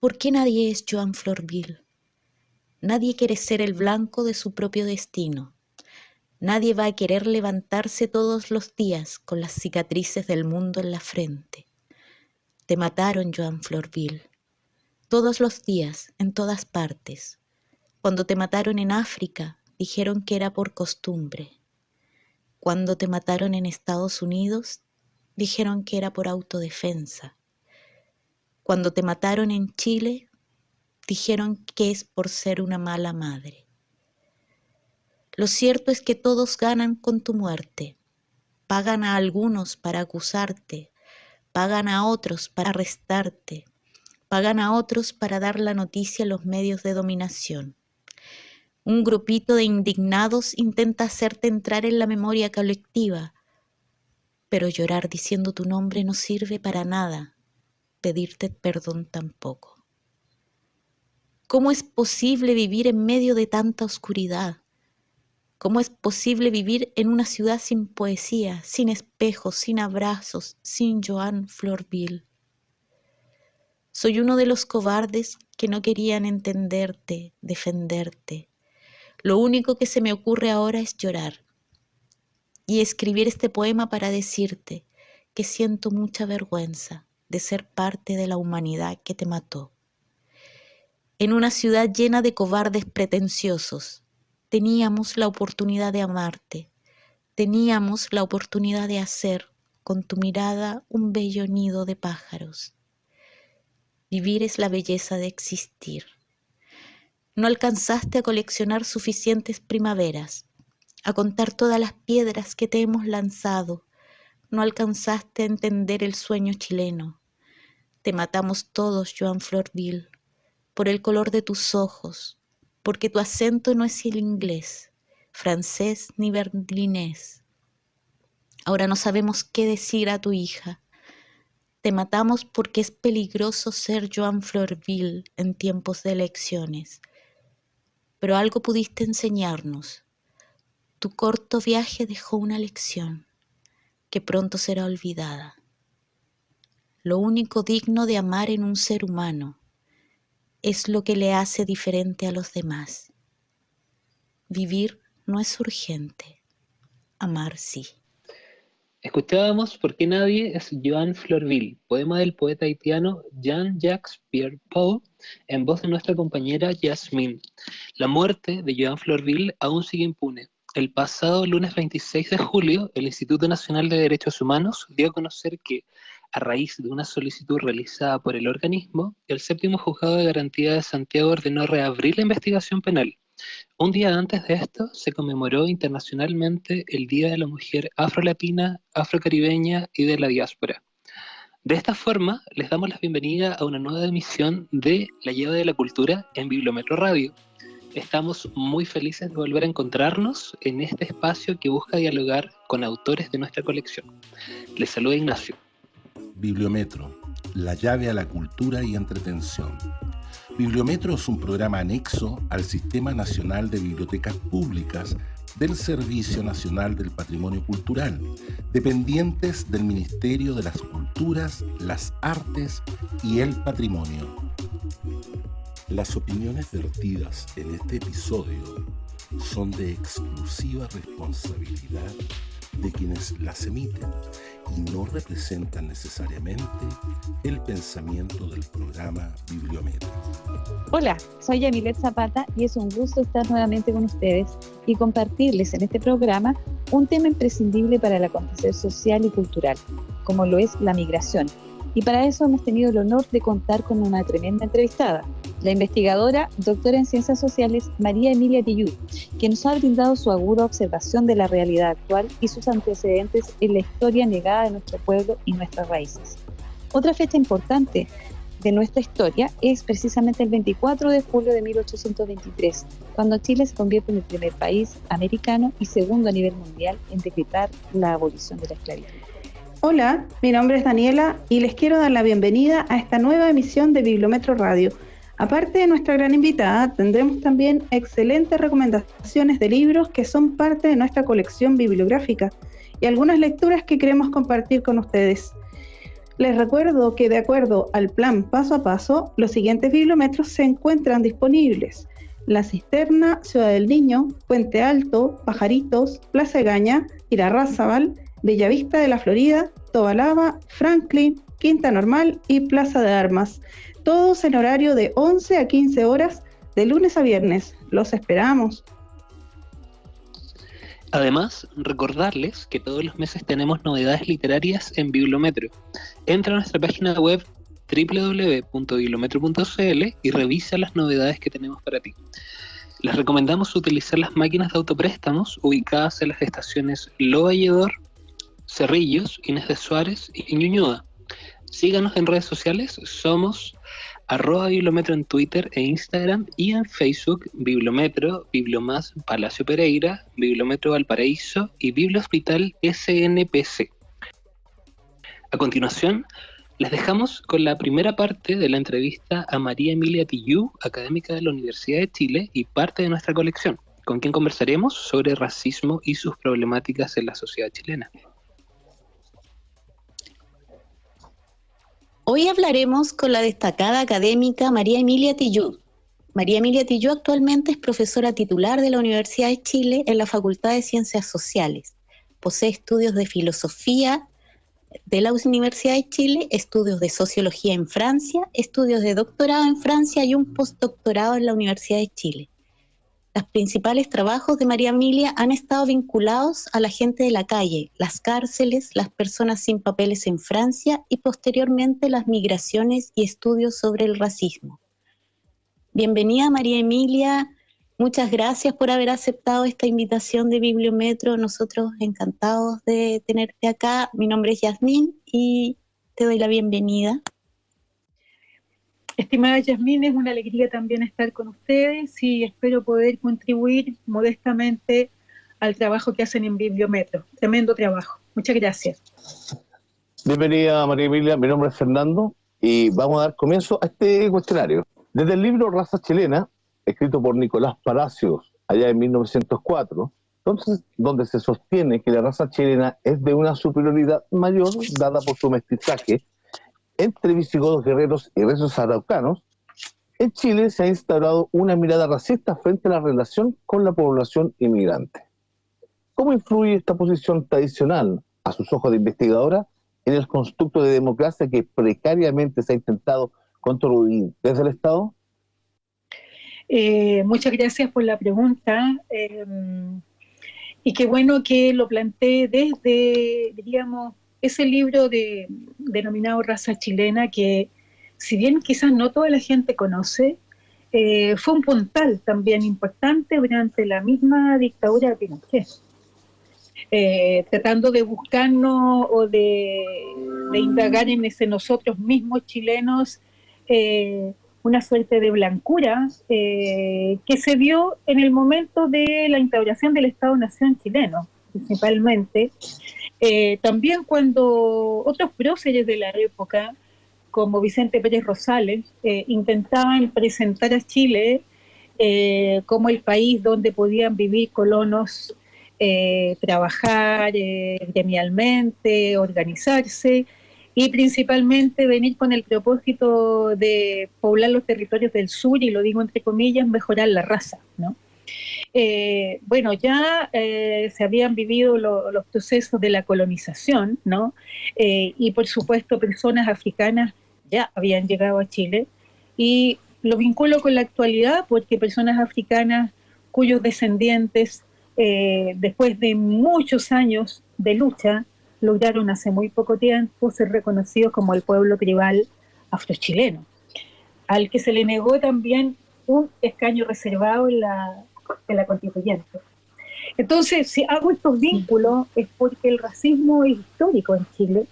¿Por qué nadie es Joan Florville? Nadie quiere ser el blanco de su propio destino. Nadie va a querer levantarse todos los días con las cicatrices del mundo en la frente. Te mataron, Joan Florville. Todos los días, en todas partes. Cuando te mataron en África, dijeron que era por costumbre. Cuando te mataron en Estados Unidos, dijeron que era por autodefensa. Cuando te mataron en Chile, dijeron que es por ser una mala madre. Lo cierto es que todos ganan con tu muerte. Pagan a algunos para acusarte, pagan a otros para arrestarte, pagan a otros para dar la noticia en los medios de dominación. Un grupito de indignados intenta hacerte entrar en la memoria colectiva, pero llorar diciendo tu nombre no sirve para nada, pedirte perdón tampoco. ¿Cómo es posible vivir en medio de tanta oscuridad? ¿Cómo es posible vivir en una ciudad sin poesía, sin espejos, sin abrazos, sin Joan Florville? Soy uno de los cobardes que no querían entenderte, defenderte. Lo único que se me ocurre ahora es llorar y escribir este poema para decirte que siento mucha vergüenza de ser parte de la humanidad que te mató. En una ciudad llena de cobardes pretenciosos, teníamos la oportunidad de amarte, teníamos la oportunidad de hacer con tu mirada un bello nido de pájaros. Vivir es la belleza de existir. No alcanzaste a coleccionar suficientes primaveras, a contar todas las piedras que te hemos lanzado. No alcanzaste a entender el sueño chileno. Te matamos todos, Joan Florville, por el color de tus ojos, porque tu acento no es el inglés, francés ni berlinés. Ahora no sabemos qué decir a tu hija. Te matamos porque es peligroso ser Joan Florville en tiempos de elecciones. Pero algo pudiste enseñarnos. Tu corto viaje dejó una lección que pronto será olvidada. Lo único digno de amar en un ser humano es lo que le hace diferente a los demás. Vivir no es urgente, amar sí. Escuchábamos ¿Por qué nadie es Joan Florville?, poema del poeta haitiano Jean-Jacques Pierre-Paul, en voz de nuestra compañera Yasmine. La muerte de Joan Florville aún sigue impune. El pasado lunes 26 de julio, el Instituto Nacional de Derechos Humanos dio a conocer que, a raíz de una solicitud realizada por el organismo, el séptimo juzgado de garantía de Santiago ordenó reabrir la investigación penal. Un día antes de esto se conmemoró internacionalmente el Día de la Mujer Afrolatina, Afrocaribeña y de la Diáspora. De esta forma, les damos la bienvenida a una nueva emisión de La Llave de la Cultura en Bibliometro Radio. Estamos muy felices de volver a encontrarnos en este espacio que busca dialogar con autores de nuestra colección. Les saluda Ignacio. Bibliometro, la llave a la cultura y entretención. Bibliometro es un programa anexo al Sistema Nacional de Bibliotecas Públicas del Servicio Nacional del Patrimonio Cultural, dependientes del Ministerio de las Culturas, las Artes y el Patrimonio. Las opiniones vertidas en este episodio son de exclusiva responsabilidad de quienes las emiten y no representan necesariamente el pensamiento del programa Bibliometro. Hola, soy Yamilet Zapata y es un gusto estar nuevamente con ustedes y compartirles en este programa un tema imprescindible para el acontecer social y cultural, como lo es la migración. Y para eso hemos tenido el honor de contar con una tremenda entrevistada, la investigadora, doctora en Ciencias Sociales, María Emilia Tillú, que nos ha brindado su aguda observación de la realidad actual y sus antecedentes en la historia negada de nuestro pueblo y nuestras raíces. Otra fecha importante de nuestra historia es precisamente el 24 de julio de 1823, cuando Chile se convierte en el primer país americano y segundo a nivel mundial en decretar la abolición de la esclavitud. Hola, mi nombre es Daniela y les quiero dar la bienvenida a esta nueva emisión de Bibliometro Radio. Aparte de nuestra gran invitada, tendremos también excelentes recomendaciones de libros que son parte de nuestra colección bibliográfica y algunas lecturas que queremos compartir con ustedes. Les recuerdo que de acuerdo al plan paso a paso, los siguientes bibliómetros se encuentran disponibles: La Cisterna, Ciudad del Niño, Puente Alto, Pajaritos, Plaza Egaña, Irarrázaval, Bellavista de la Florida, Tobalaba, Franklin, Quinta Normal y Plaza de Armas. Todos en horario de 11 a 15 horas, de lunes a viernes. Los esperamos. Además, recordarles que todos los meses tenemos novedades literarias en Bibliometro. Entra a nuestra página web www.bibliometro.cl y revisa las novedades que tenemos para ti. Les recomendamos utilizar las máquinas de autopréstamos ubicadas en las estaciones Lo Valledor, Cerrillos, Inés de Suárez y Ñuñoa. Síganos en redes sociales, somos @Bibliometro en Twitter e Instagram, y en Facebook Bibliometro, Bibliomás Palacio Pereira, Bibliometro Valparaíso y Bibliohospital SNPC. A continuación, les dejamos con la primera parte de la entrevista a María Emilia Tillú, académica de la Universidad de Chile y parte de nuestra colección, con quien conversaremos sobre racismo y sus problemáticas en la sociedad chilena. Hoy hablaremos con la destacada académica María Emilia Tillú. María Emilia Tillú actualmente es profesora titular de la Universidad de Chile en la Facultad de Ciencias Sociales. Posee estudios de filosofía de la Universidad de Chile, estudios de sociología en Francia, estudios de doctorado en Francia y un postdoctorado en la Universidad de Chile. Los principales trabajos de María Emilia han estado vinculados a la gente de la calle, las cárceles, las personas sin papeles en Francia y posteriormente las migraciones y estudios sobre el racismo. Bienvenida María Emilia, muchas gracias por haber aceptado esta invitación de Bibliometro. Nosotros encantados de tenerte acá. Mi nombre es Yasmín y te doy la bienvenida. Estimada Yasmín, es una alegría también estar con ustedes y espero poder contribuir modestamente al trabajo que hacen en Bibliometro. Tremendo trabajo. Muchas gracias. Bienvenida María Emilia, mi nombre es Fernando y vamos a dar comienzo a este cuestionario. Desde el libro Raza Chilena, escrito por Nicolás Palacios allá en 1904, entonces, donde se sostiene que la raza chilena es de una superioridad mayor dada por su mestizaje entre visigodos guerreros y rezos araucanos, en Chile se ha instaurado una mirada racista frente a la relación con la población inmigrante. ¿Cómo influye esta posición tradicional, a sus ojos de investigadora, en el constructo de democracia que precariamente se ha intentado construir desde el Estado? Muchas gracias por la pregunta. Y qué bueno que lo planteé desde, diríamos, ese libro denominado Raza Chilena, que si bien quizás no toda la gente conoce, fue un puntal también importante durante la misma dictadura de Pinochet, tratando de buscarnos o de indagar en nosotros mismos chilenos una suerte de blancura que se dio en el momento de la instauración del Estado-Nación chileno, principalmente. También cuando otros próceres de la época, como Vicente Pérez Rosales, intentaban presentar a Chile como el país donde podían vivir colonos, trabajar gremialmente, organizarse y principalmente venir con el propósito de poblar los territorios del sur, y lo digo entre comillas, mejorar la raza, ¿no? Bueno, ya se habían vivido los procesos de la colonización, ¿no? Y por supuesto personas africanas ya habían llegado a Chile, y lo vinculo con la actualidad porque personas africanas cuyos descendientes, después de muchos años de lucha, lograron hace muy poco tiempo ser reconocidos como el pueblo tribal afrochileno, al que se le negó también un escaño reservado en la constituyente. Entonces, si hago estos vínculos es porque el racismo es histórico en Chile,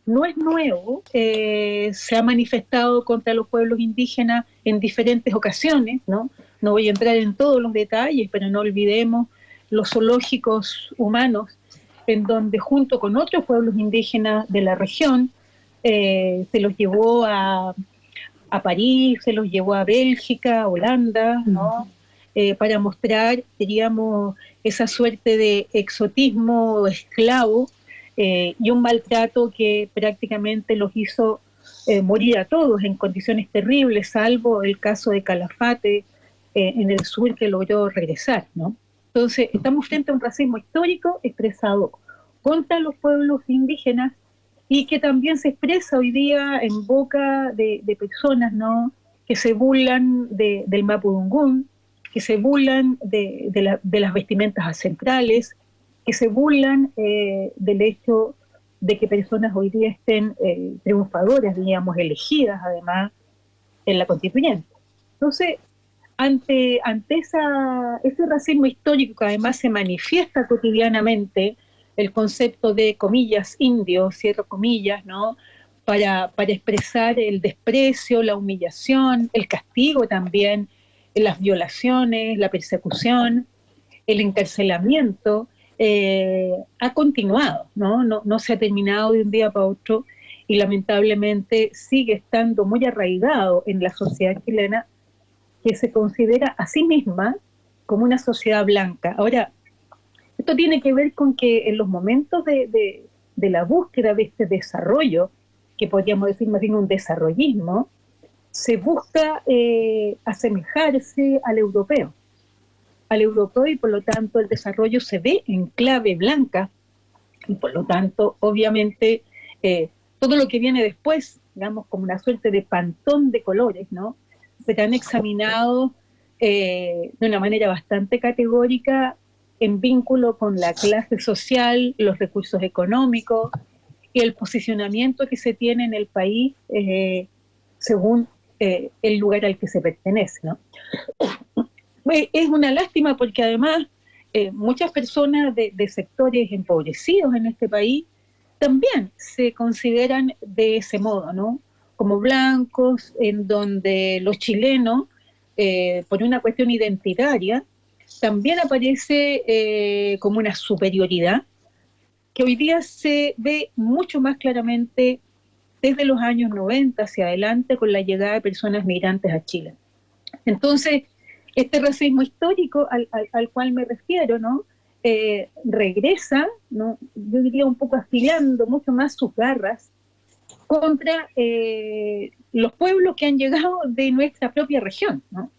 no es nuevo, se ha manifestado contra los pueblos indígenas en diferentes ocasiones, ¿no? No voy a entrar en todos los detalles, pero no olvidemos los zoológicos humanos, en donde junto con otros pueblos indígenas de la región, se los llevó a París, se los llevó a Bélgica, a Holanda, ¿no? Para mostrar, diríamos, esa suerte de exotismo esclavo y un maltrato que prácticamente los hizo morir a todos en condiciones terribles, salvo el caso de Calafate en el sur, que logró regresar, ¿no? Entonces, estamos frente a un racismo histórico expresado contra los pueblos indígenas y que también se expresa hoy día en boca de personas, ¿no?, que se burlan del mapudungún, que se burlan de las vestimentas ancestrales, que se burlan del hecho de que personas hoy día estén triunfadoras, digamos, elegidas además en la constituyente. Entonces, ante ese racismo histórico que además se manifiesta cotidianamente, el concepto de, comillas, indio, cierro comillas, ¿no?, para expresar el desprecio, la humillación, el castigo también, las violaciones, la persecución, el encarcelamiento, ha continuado, ¿no? No se ha terminado de un día para otro y lamentablemente sigue estando muy arraigado en la sociedad chilena, que se considera a sí misma como una sociedad blanca. Ahora, esto tiene que ver con que en los momentos de la búsqueda de este desarrollo, que podríamos decir más bien un desarrollismo, se busca asemejarse al europeo y por lo tanto el desarrollo se ve en clave blanca y por lo tanto obviamente todo lo que viene después, digamos, como una suerte de pantón de colores, ¿no?, serán examinados de una manera bastante categórica en vínculo con la clase social, los recursos económicos y el posicionamiento que se tiene en el país según el lugar al que se pertenece, ¿no? Es una lástima porque además muchas personas de sectores empobrecidos en este país también se consideran de ese modo, ¿no?, como blancos, en donde los chilenos, por una cuestión identitaria, también aparece como una superioridad que hoy día se ve mucho más claramente desde los años 90 hacia adelante con la llegada de personas migrantes a Chile. Entonces, este racismo histórico al cual me refiero, ¿no?, regresa, ¿no?, yo diría un poco afilando mucho más sus garras contra los pueblos que han llegado de nuestra propia región, ¿no?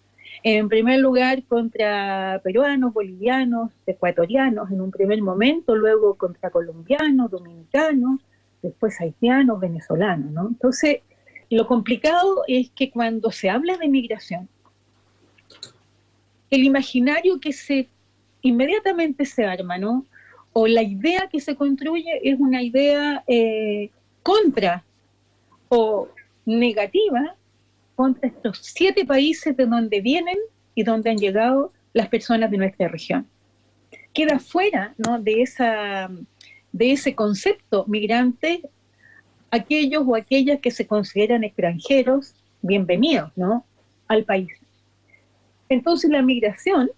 En primer lugar contra peruanos, bolivianos, ecuatorianos en un primer momento, luego contra colombianos, dominicanos, después haitianos, venezolanos, ¿no? Entonces, lo complicado es que cuando se habla de migración, el imaginario que inmediatamente se arma, ¿no?, o la idea que se construye es una idea contra o negativa contra estos 7 países de donde vienen y donde han llegado las personas de nuestra región. Queda fuera, ¿no?, de ese concepto migrante aquellos o aquellas que se consideran extranjeros, bienvenidos, ¿no?, al país. Entonces la migración,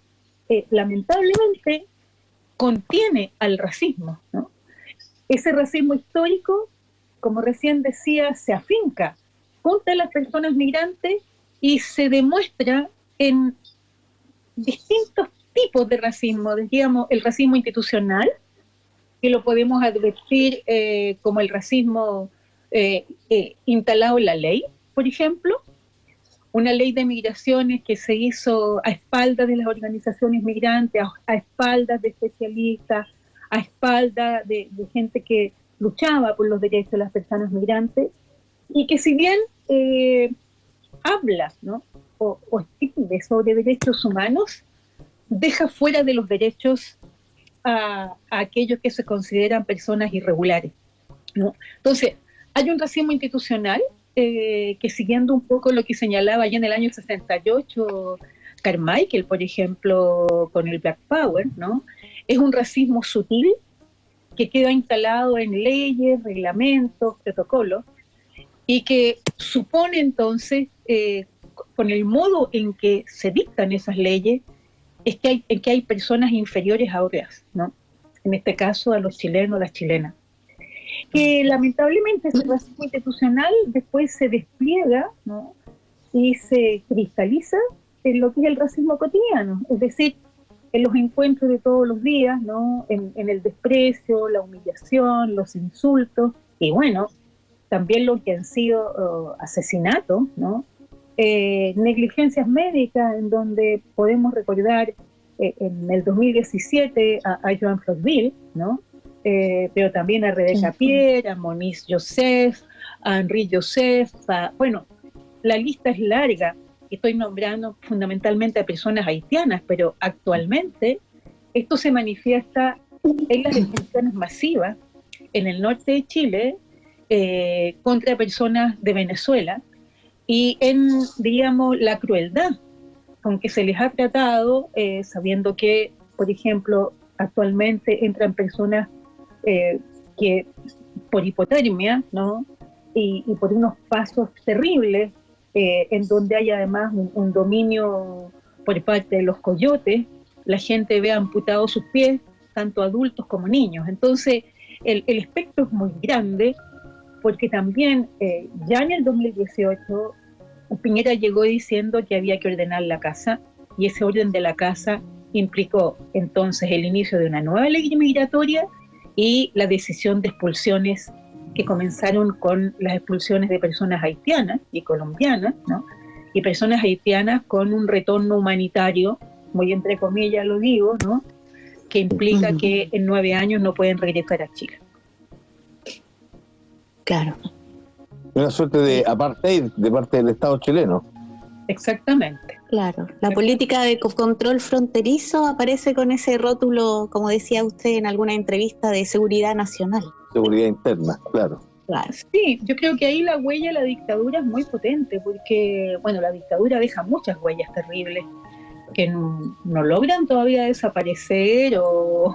lamentablemente, contiene al racismo, ¿no? Ese racismo histórico, como recién decía, se afinca contra las personas migrantes y se demuestra en distintos tipos de racismo, digamos, el racismo institucional, que lo podemos advertir como el racismo instalado en la ley, por ejemplo, una ley de migraciones que se hizo a espaldas de las organizaciones migrantes, a espaldas de especialistas, a espaldas de gente que luchaba por los derechos de las personas migrantes, y que si bien habla, ¿no?, o escribe sobre derechos humanos, deja fuera de los derechos a aquellos que se consideran personas irregulares, ¿no? Entonces, hay un racismo institucional que, siguiendo un poco lo que señalaba ya en el año 68 Carmichael, por ejemplo, con el Black Power, ¿no?, es un racismo sutil que queda instalado en leyes, reglamentos, protocolos, y que supone entonces, con el modo en que se dictan esas leyes, es que hay personas inferiores a otras, ¿no?, en este caso a los chilenos, a las chilenas. Que lamentablemente ese racismo institucional después se despliega, ¿no?, y se cristaliza en lo que es el racismo cotidiano, es decir, en los encuentros de todos los días, ¿no? En el desprecio, la humillación, los insultos, y bueno, también lo que han sido asesinatos, ¿no? Negligencias médicas, en donde podemos recordar en el 2017 a Joan Florville, ¿no? Pero también a Rebecca Pierre, a Monique Joseph, a Henri Joseph, bueno, la lista es larga. Estoy nombrando fundamentalmente a personas haitianas, pero actualmente esto se manifiesta en las detenciones masivas en el norte de Chile contra personas de Venezuela y en, digamos, la crueldad con que se les ha tratado, sabiendo que, por ejemplo, actualmente entran personas que por hipotermia, ¿no? Y por unos pasos terribles, en donde hay además un dominio por parte de los coyotes, la gente ve amputados sus pies, tanto adultos como niños. Entonces, el espectro es muy grande, porque también ya en el 2018 Piñera llegó diciendo que había que ordenar la casa, y ese orden de la casa implicó entonces el inicio de una nueva ley migratoria y la decisión de expulsiones que comenzaron con las expulsiones de personas haitianas y colombianas, ¿no? Y personas haitianas con un retorno humanitario, muy entre comillas lo digo, ¿no? Que implica que en 9 años no pueden regresar a Chile. Claro. Una suerte de apartheid de parte del Estado chileno. Exactamente. Claro, la política de control fronterizo aparece con ese rótulo, como decía usted en alguna entrevista, de seguridad nacional. Seguridad interna, claro. Claro. Sí, yo creo que ahí la huella de la dictadura es muy potente, porque, bueno, la dictadura deja muchas huellas terribles que no logran todavía desaparecer o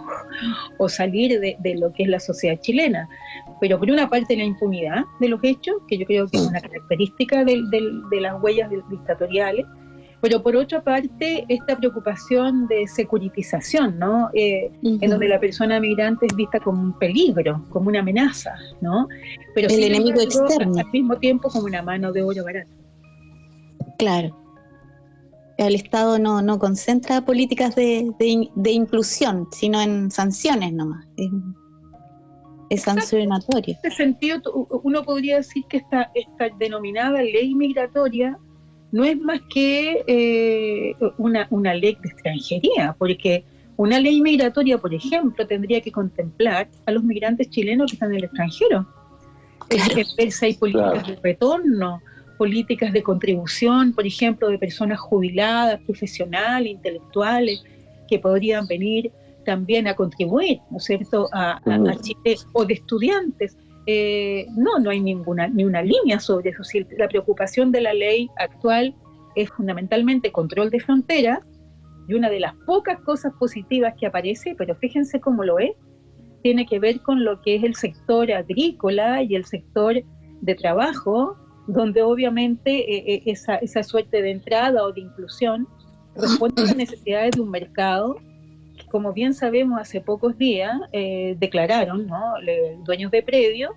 salir de lo que es la sociedad chilena. Pero por una parte la impunidad de los hechos, que yo creo que es una característica de las huellas dictatoriales, pero por otra parte esta preocupación de securitización, ¿no? En donde la persona migrante es vista como un peligro, como una amenaza, ¿no? Pero el enemigo externo. Al mismo tiempo como una mano de obra barata. Claro. El Estado no concentra políticas de inclusión, sino en sanciones nomás. Es sancionatorio. En ese sentido, uno podría decir que esta denominada ley migratoria no es más que una ley de extranjería, porque una ley migratoria, por ejemplo, tendría que contemplar a los migrantes chilenos que están en el extranjero. Claro. Ver si hay políticas de retorno, políticas de contribución, por ejemplo, de personas jubiladas, profesionales, intelectuales, que podrían venir también a contribuir, ¿no es cierto?, a Chile, o de estudiantes. No hay ni una línea sobre eso. Si la preocupación de la ley actual es fundamentalmente control de fronteras, y una de las pocas cosas positivas que aparece, pero fíjense cómo lo es, tiene que ver con lo que es el sector agrícola y el sector de trabajo, donde obviamente esa suerte de entrada o de inclusión responde a las necesidades de un mercado que, como bien sabemos, hace pocos días declararon, ¿no?, dueños de predios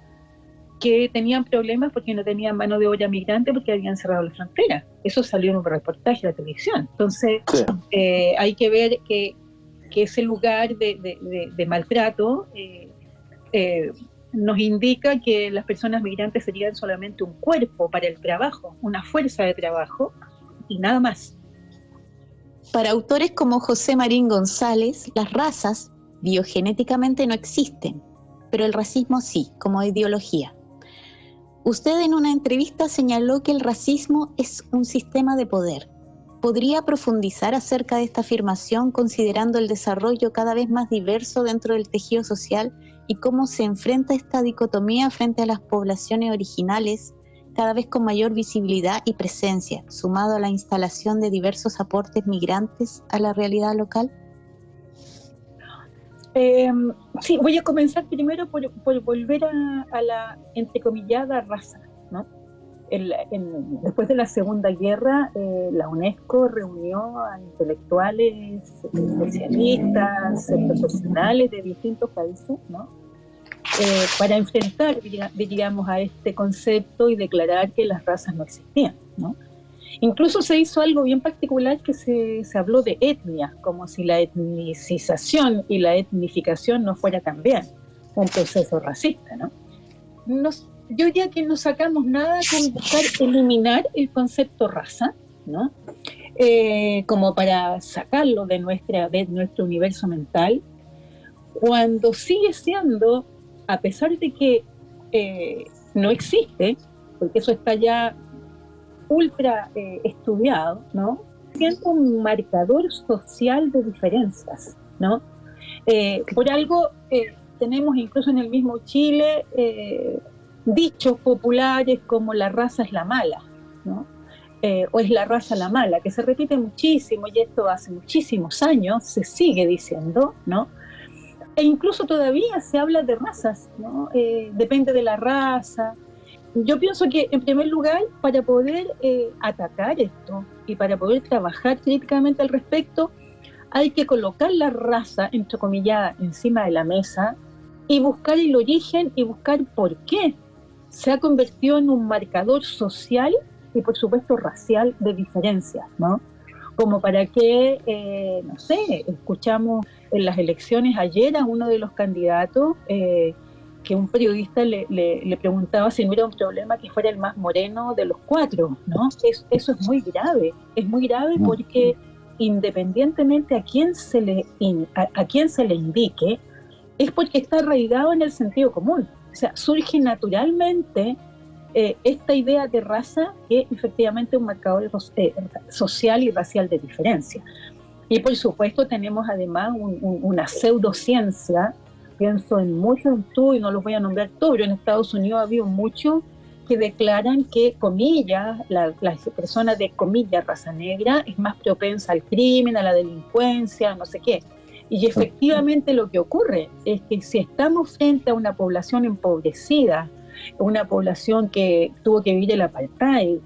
que tenían problemas porque no tenían mano de obra migrante porque habían cerrado la frontera. Eso salió en un reportaje de la televisión. Entonces, hay que ver que ese lugar de maltrato nos indica que las personas migrantes serían solamente un cuerpo para el trabajo, una fuerza de trabajo y nada más. Para autores como José Marín González, las razas biogenéticamente no existen, pero el racismo sí, como ideología. Usted en una entrevista señaló que el racismo es un sistema de poder. ¿Podría profundizar acerca de esta afirmación considerando el desarrollo cada vez más diverso dentro del tejido social y cómo se enfrenta esta dicotomía frente a las poblaciones originales, cada vez con mayor visibilidad y presencia, sumado a la instalación de diversos aportes migrantes a la realidad local? Sí, voy a comenzar primero por volver a la entrecomillada raza, ¿no? Después de la Segunda Guerra, la UNESCO reunió a intelectuales, especialistas, profesionales de distintos países, ¿no? Para enfrentar, digamos, a este concepto y declarar que las razas no existían, ¿no? Incluso se hizo algo bien particular que se habló de etnia, como si la etnicización y la etnificación no fuera también un proceso racista, ¿no? Yo diría que no sacamos nada con buscar eliminar el concepto raza, ¿no? Como para sacarlo de nuestro universo mental, cuando sigue siendo, a pesar de que no existe, porque eso está ya ultra estudiado, ¿no? Siendo un marcador social de diferencias, ¿no? Por algo tenemos incluso en el mismo Chile dichos populares como la raza es la mala, ¿no? O es la raza la mala, que se repite muchísimo, y esto hace muchísimos años se sigue diciendo, ¿no? E incluso todavía se habla de razas, ¿no? Depende de la raza. Yo pienso que, en primer lugar, para poder atacar esto y para poder trabajar críticamente al respecto, hay que colocar la raza, entrecomillada, encima de la mesa y buscar el origen y buscar por qué se ha convertido en un marcador social y, por supuesto, racial de diferencias, ¿no? Como para que, no sé, escuchamos en las elecciones ayer a uno de los candidatos que un periodista le preguntaba si no era un problema que fuera el más moreno de los cuatro, ¿no? Eso es muy grave porque independientemente a quién se le indique, es porque está arraigado en el sentido común. O sea, surge naturalmente esta idea de raza, que efectivamente es un marcador social y racial de diferencia. Y por supuesto tenemos además una pseudociencia. Pienso en muchos estudios, no los voy a nombrar todos, pero en Estados Unidos ha habido muchos que declaran que, comillas, la persona de, comillas, raza negra es más propensa al crimen, a la delincuencia, no sé qué. Y efectivamente lo que ocurre es que si estamos frente a una población empobrecida, una población que tuvo que vivir el apartheid,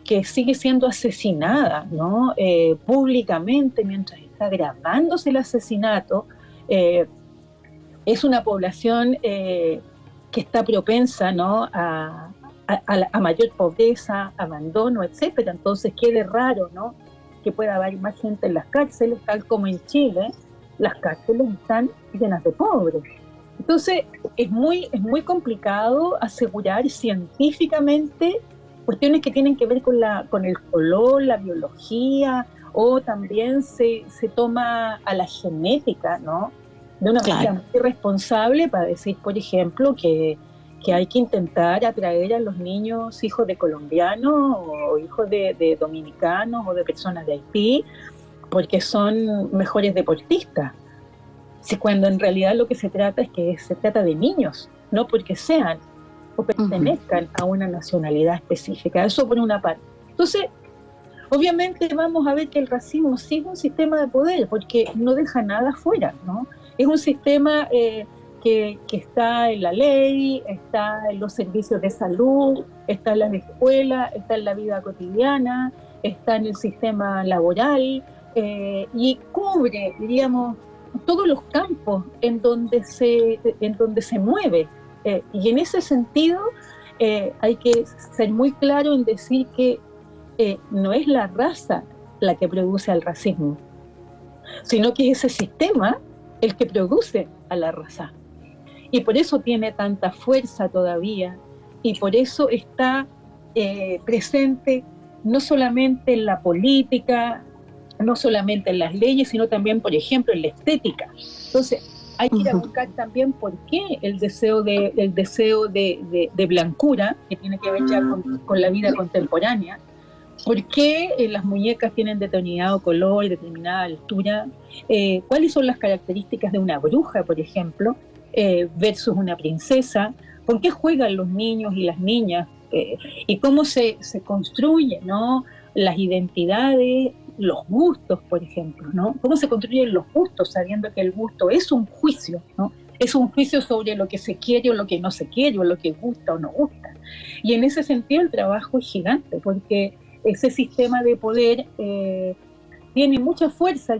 que sigue siendo asesinada, ¿no? Públicamente mientras está grabándose el asesinato, es una población que está propensa, ¿no? a mayor pobreza, abandono, etcétera. Entonces quede raro, ¿no? Que pueda haber más gente en las cárceles, tal como en Chile las cárceles están llenas de pobres. Entonces es muy complicado asegurar científicamente cuestiones que tienen que ver con el color, la biología, o también se toma a la genética, ¿no? De una manera muy irresponsable, para decir, por ejemplo, que hay que intentar atraer a los niños hijos de colombianos o hijos de dominicanos o de personas de Haití porque son mejores deportistas. Si cuando en realidad lo que se trata es que se trata de niños, no porque sean o pertenezcan a una nacionalidad específica. Eso por una parte. Entonces, obviamente vamos a ver que el racismo sigue un sistema de poder porque no deja nada fuera, ¿no? Es un sistema que está en la ley, está en los servicios de salud, está en las escuelas, está en la vida cotidiana, está en el sistema laboral y cubre, diríamos, todos los campos en donde se mueve. Y en ese sentido hay que ser muy claro en decir que no es la raza la que produce al racismo, sino que es ese sistema el que produce a la raza. Y por eso tiene tanta fuerza todavía, y por eso está presente no solamente en la política, no solamente en las leyes, sino también, por ejemplo, en la estética. Entonces, hay que ir a buscar también por qué el deseo de blancura, que tiene que ver ya con la vida contemporánea, por qué las muñecas tienen determinado color, determinada altura, cuáles son las características de una bruja, por ejemplo, versus una princesa, por qué juegan los niños y las niñas, y cómo se construyen, ¿no? Las identidades, los gustos, por ejemplo, ¿no? Cómo se construyen los gustos, sabiendo que el gusto es un juicio, ¿no? Es un juicio sobre lo que se quiere o lo que no se quiere, o lo que gusta o no gusta. Y en ese sentido el trabajo es gigante, porque ese sistema de poder tiene mucha fuerza.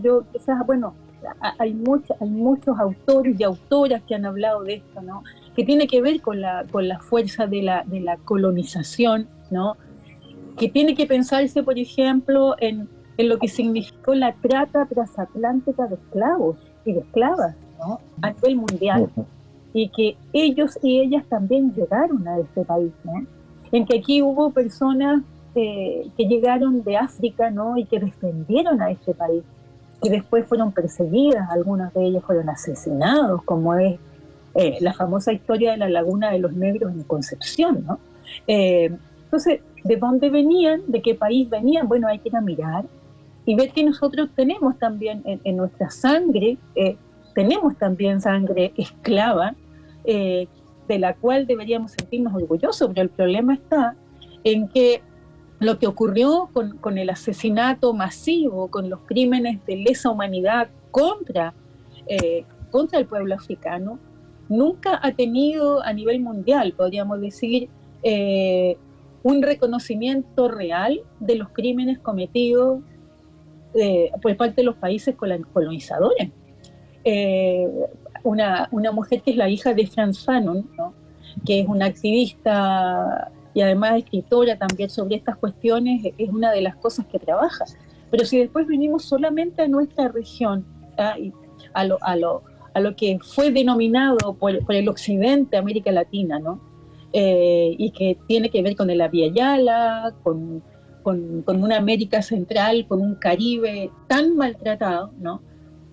Hay muchos autores y autoras que han hablado de esto, ¿no? Que tiene que ver con la fuerza de la colonización, ¿no? que tiene que pensarse, por ejemplo, en lo que significó la trata transatlántica de esclavos y de esclavas, ¿no?, a nivel mundial, y que ellos y ellas también llegaron a este país, ¿no?, en que aquí hubo personas que llegaron de África, ¿no?, y que defendieron a este país, que después fueron perseguidas, algunos de ellos fueron asesinados, como es la famosa historia de la Laguna de los Negros en Concepción, ¿no? Entonces, ¿de dónde venían? ¿De qué país venían? Bueno, hay que ir a mirar y ver que nosotros tenemos también en nuestra sangre, tenemos también sangre esclava, de la cual deberíamos sentirnos orgullosos, pero el problema está en que lo que ocurrió con el asesinato masivo, con los crímenes de lesa humanidad contra el pueblo africano, nunca ha tenido a nivel mundial, podríamos decir, un reconocimiento real de los crímenes cometidos por parte de los países colonizadores. Una mujer que es la hija de Frantz Fanon, ¿no?, que es una activista y además escritora también sobre estas cuestiones, es una de las cosas que trabaja. Pero si después venimos solamente a nuestra región, a lo que fue denominado por el occidente América Latina, ¿no?, y que tiene que ver con el Abya Yala, con una América Central, con un Caribe tan maltratado, ¿no?,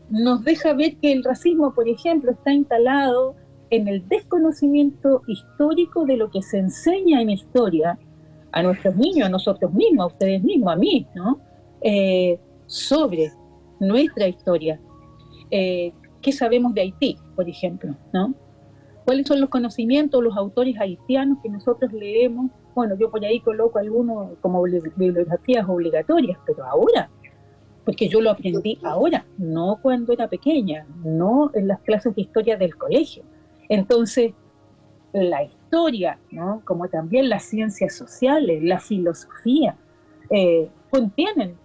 nos deja ver que el racismo, por ejemplo, está instalado en el desconocimiento histórico de lo que se enseña en historia a nuestros niños, a nosotros mismos, a ustedes mismos, a mí, ¿no?, sobre nuestra historia. ¿Qué sabemos de Haití, por ejemplo, ¿no? ¿Cuáles son los conocimientos, los autores haitianos que nosotros leemos? Bueno, yo por ahí coloco algunos como bibliografías obligatorias, pero ahora, porque yo lo aprendí ahora, no cuando era pequeña, no en las clases de historia del colegio. Entonces, la historia, ¿no?, como también las ciencias sociales, la filosofía, contienen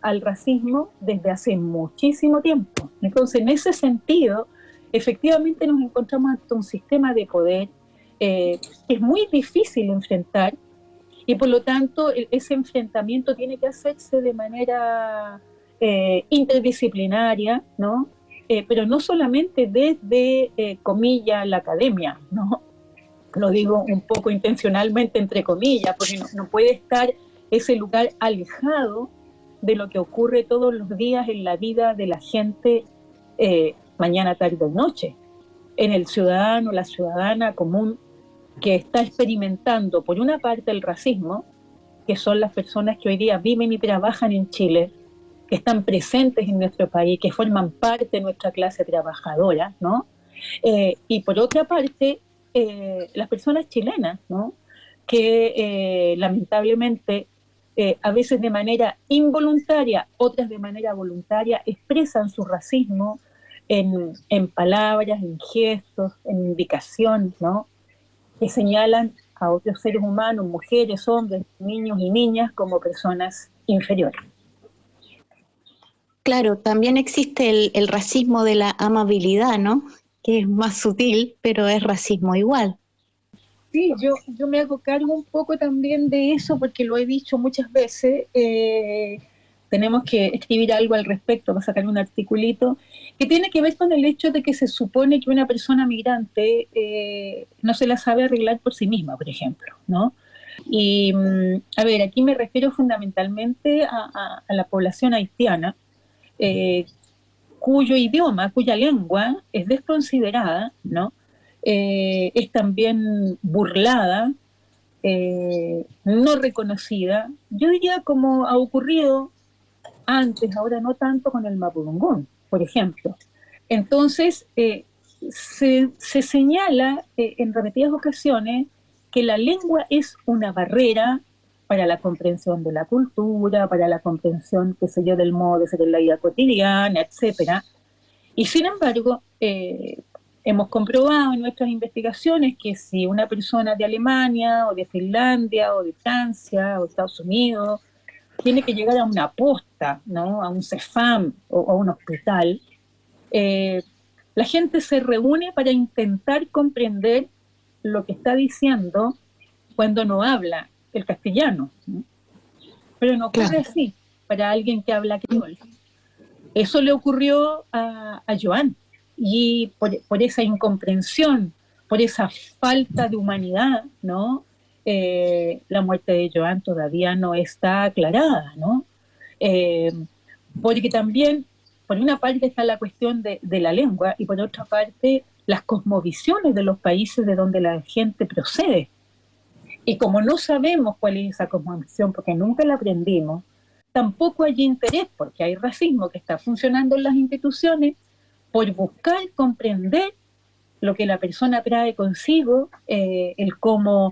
al racismo desde hace muchísimo tiempo. Entonces, en ese sentido, efectivamente nos encontramos ante un sistema de poder que es muy difícil enfrentar, y por lo tanto ese enfrentamiento tiene que hacerse de manera interdisciplinaria, ¿no? Pero no solamente desde, comillas, la academia, ¿no? Lo digo un poco intencionalmente entre comillas, porque no puede estar ese lugar alejado de lo que ocurre todos los días en la vida de la gente, mañana, tarde o noche, en el ciudadano, la ciudadana común que está experimentando, por una parte, el racismo, que son las personas que hoy día viven y trabajan en Chile, que están presentes en nuestro país, que forman parte de nuestra clase trabajadora, ¿no? Y por otra parte, las personas chilenas, ¿no?, que lamentablemente a veces de manera involuntaria, otras de manera voluntaria, expresan su racismo en palabras, en gestos, en indicaciones, ¿no?, que señalan a otros seres humanos, mujeres, hombres, niños y niñas, como personas inferiores. Claro, también existe el racismo de la amabilidad, ¿no?, que es más sutil, pero es racismo igual. Sí, yo me hago cargo un poco también de eso, porque lo he dicho muchas veces. Tenemos que escribir algo al respecto, para sacar un articulito, que tiene que ver con el hecho de que se supone que una persona migrante no se la sabe arreglar por sí misma, por ejemplo, ¿no? Y, a ver, aquí me refiero fundamentalmente a la población haitiana, cuyo idioma, cuya lengua es desconsiderada, ¿no? Es también burlada, no reconocida. Yo diría, como ha ocurrido antes, ahora no tanto, con el mapudungún, por ejemplo. Entonces, se señala en repetidas ocasiones que la lengua es una barrera para la comprensión de la cultura, para la comprensión, qué sé yo, del modo de ser en la vida cotidiana, etcétera. Y sin embargo, hemos comprobado en nuestras investigaciones que si una persona de Alemania, o de Finlandia, o de Francia, o de Estados Unidos, tiene que llegar a una posta, ¿no?, a un CEFAM o a un hospital, la gente se reúne para intentar comprender lo que está diciendo cuando no habla el castellano, ¿no? pero no ocurre Claro. así para alguien que habla creol. Eso le ocurrió a Joan, y por esa incomprensión, por esa falta de humanidad, ¿no? La muerte de Joan todavía no está aclarada, ¿no? Porque también, por una parte está la cuestión de la lengua, y por otra parte las cosmovisiones de los países de donde la gente procede. Y como no sabemos cuál es esa cosmovisión, porque nunca la aprendimos, tampoco hay interés, porque hay racismo que está funcionando en las instituciones, por buscar comprender lo que la persona trae consigo, el cómo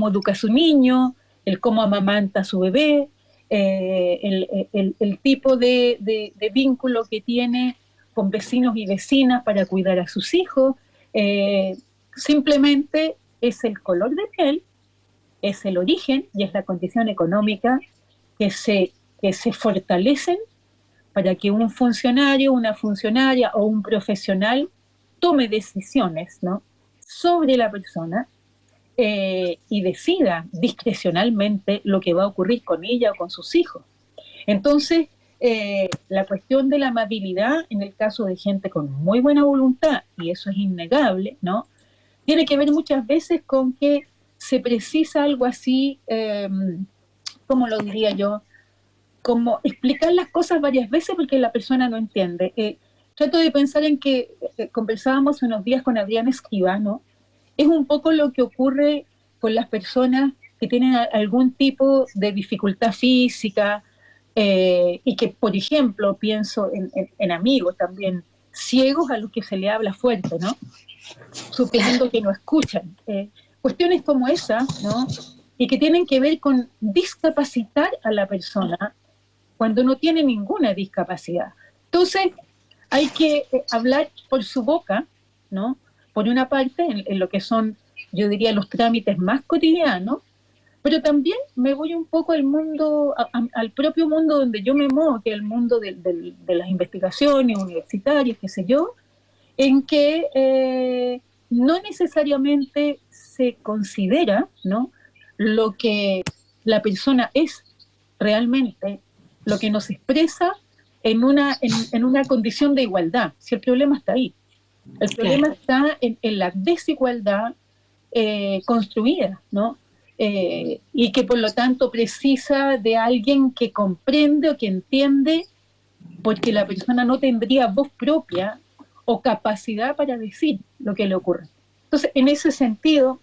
educa a su niño, el cómo amamanta a su bebé, el tipo de vínculo que tiene con vecinos y vecinas para cuidar a sus hijos. Simplemente es el color de piel, es el origen y es la condición económica que se fortalecen para que un funcionario, una funcionaria o un profesional tome decisiones, ¿no?, sobre la persona, y decida discrecionalmente lo que va a ocurrir con ella o con sus hijos. Entonces, la cuestión de la amabilidad en el caso de gente con muy buena voluntad, y eso es innegable, ¿no?, tiene que ver muchas veces con que se precisa algo así, ¿cómo lo diría yo?, como explicar las cosas varias veces porque la persona no entiende. Trato de pensar en que conversábamos unos días con Adrián Escribano, es un poco lo que ocurre con las personas que tienen algún tipo de dificultad física, y que, por ejemplo, pienso en amigos también, ciegos a los que se le habla fuerte, ¿no?, suponiendo que no escuchan. Cuestiones como esa, ¿no?, y que tienen que ver con discapacitar a la persona cuando no tiene ninguna discapacidad. Entonces, hay que hablar por su boca, ¿no?, por una parte, en lo que son, yo diría, los trámites más cotidianos, pero también me voy un poco al mundo, al propio mundo donde yo me muevo, que es el mundo de las investigaciones universitarias, qué sé yo, en que no necesariamente se considera, ¿no?, lo que la persona es realmente, lo que nos expresa en una condición de igualdad. Si el problema está ahí. El problema está en la desigualdad construida, ¿no? Y que por lo tanto precisa de alguien que comprende o que entiende, porque la persona no tendría voz propia o capacidad para decir lo que le ocurre. Entonces, en ese sentido,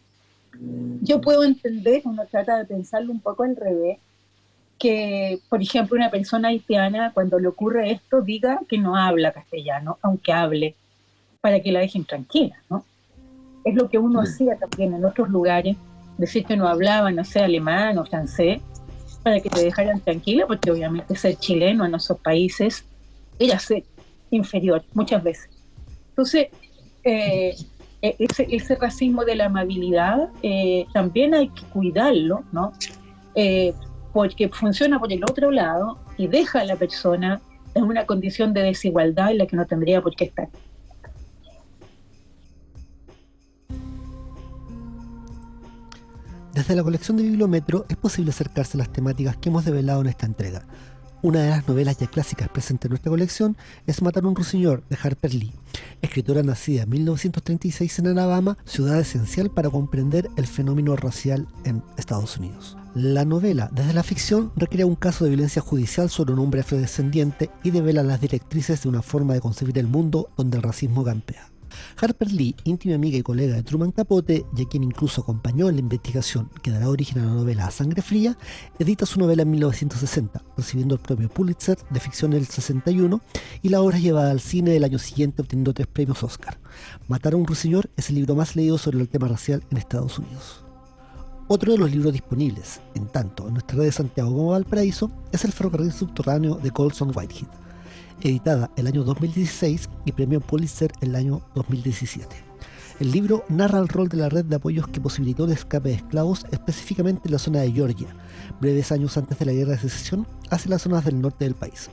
yo puedo entender, uno trata de pensarlo un poco al revés, que, por ejemplo, una persona haitiana, cuando le ocurre esto, diga que no habla castellano, aunque hable, para que la dejen tranquila, ¿no? Es lo que uno hacía también en otros lugares, decir que no hablaba, no sé, alemán o francés, para que te dejaran tranquila, porque obviamente ser chileno en esos países era ser inferior, muchas veces. Entonces, ese racismo de la amabilidad también hay que cuidarlo, ¿no? Porque funciona por el otro lado y deja a la persona en una condición de desigualdad en la que no tendría por qué estar. Desde la colección de Bibliometro es posible acercarse a las temáticas que hemos develado en esta entrega. Una de las novelas ya clásicas presentes en nuestra colección es Matar a un ruiseñor, de Harper Lee, escritora nacida en 1936 en Alabama, ciudad esencial para comprender el fenómeno racial en Estados Unidos. La novela, desde la ficción, recrea un caso de violencia judicial sobre un hombre afrodescendiente y devela las directrices de una forma de concebir el mundo donde el racismo campea. Harper Lee, íntima amiga y colega de Truman Capote, y a quien incluso acompañó en la investigación que dará origen a la novela A Sangre Fría, edita su novela en 1960, recibiendo el premio Pulitzer de ficción en el 61, y la obra es llevada al cine el año siguiente obteniendo 3 premios Oscar. Matar a un ruiseñor es el libro más leído sobre el tema racial en Estados Unidos. Otro de los libros disponibles, en tanto en nuestra red de Santiago como Valparaíso, es El ferrocarril subterráneo de Colson Whitehead, editada el año 2016 y premio Pulitzer el año 2017. El libro narra el rol de la red de apoyos que posibilitó el escape de esclavos específicamente en la zona de Georgia, breves años antes de la Guerra de Secesión, hacia las zonas del norte del país.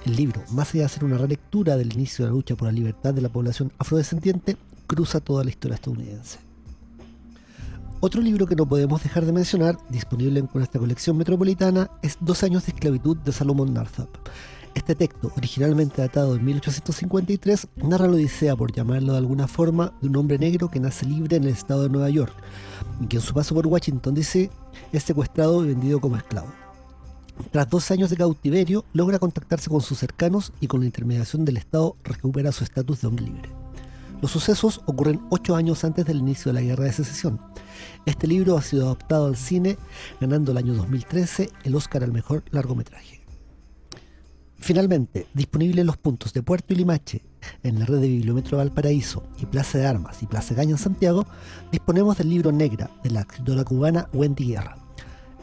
El libro, más allá de ser una relectura del inicio de la lucha por la libertad de la población afrodescendiente, cruza toda la historia estadounidense. Otro libro que no podemos dejar de mencionar, disponible en nuestra colección metropolitana, es 12 años de esclavitud de Salomón Northup. Este texto, originalmente datado en 1853, narra la odisea, por llamarlo de alguna forma, de un hombre negro que nace libre en el estado de Nueva York y que en su paso por Washington D.C. es secuestrado y vendido como esclavo. Tras 12 años de cautiverio, logra contactarse con sus cercanos y con la intermediación del Estado recupera su estatus de hombre libre. Los sucesos ocurren 8 años antes del inicio de la Guerra de Secesión. Este libro ha sido adaptado al cine, ganando el año 2013 el Oscar al mejor largometraje. Finalmente, disponible en los puntos de Puerto y Limache, en la red de Bibliometro Valparaíso y Plaza de Armas y Plaza Gaña en Santiago, disponemos del libro Negra, de la escritora cubana Wendy Guerra.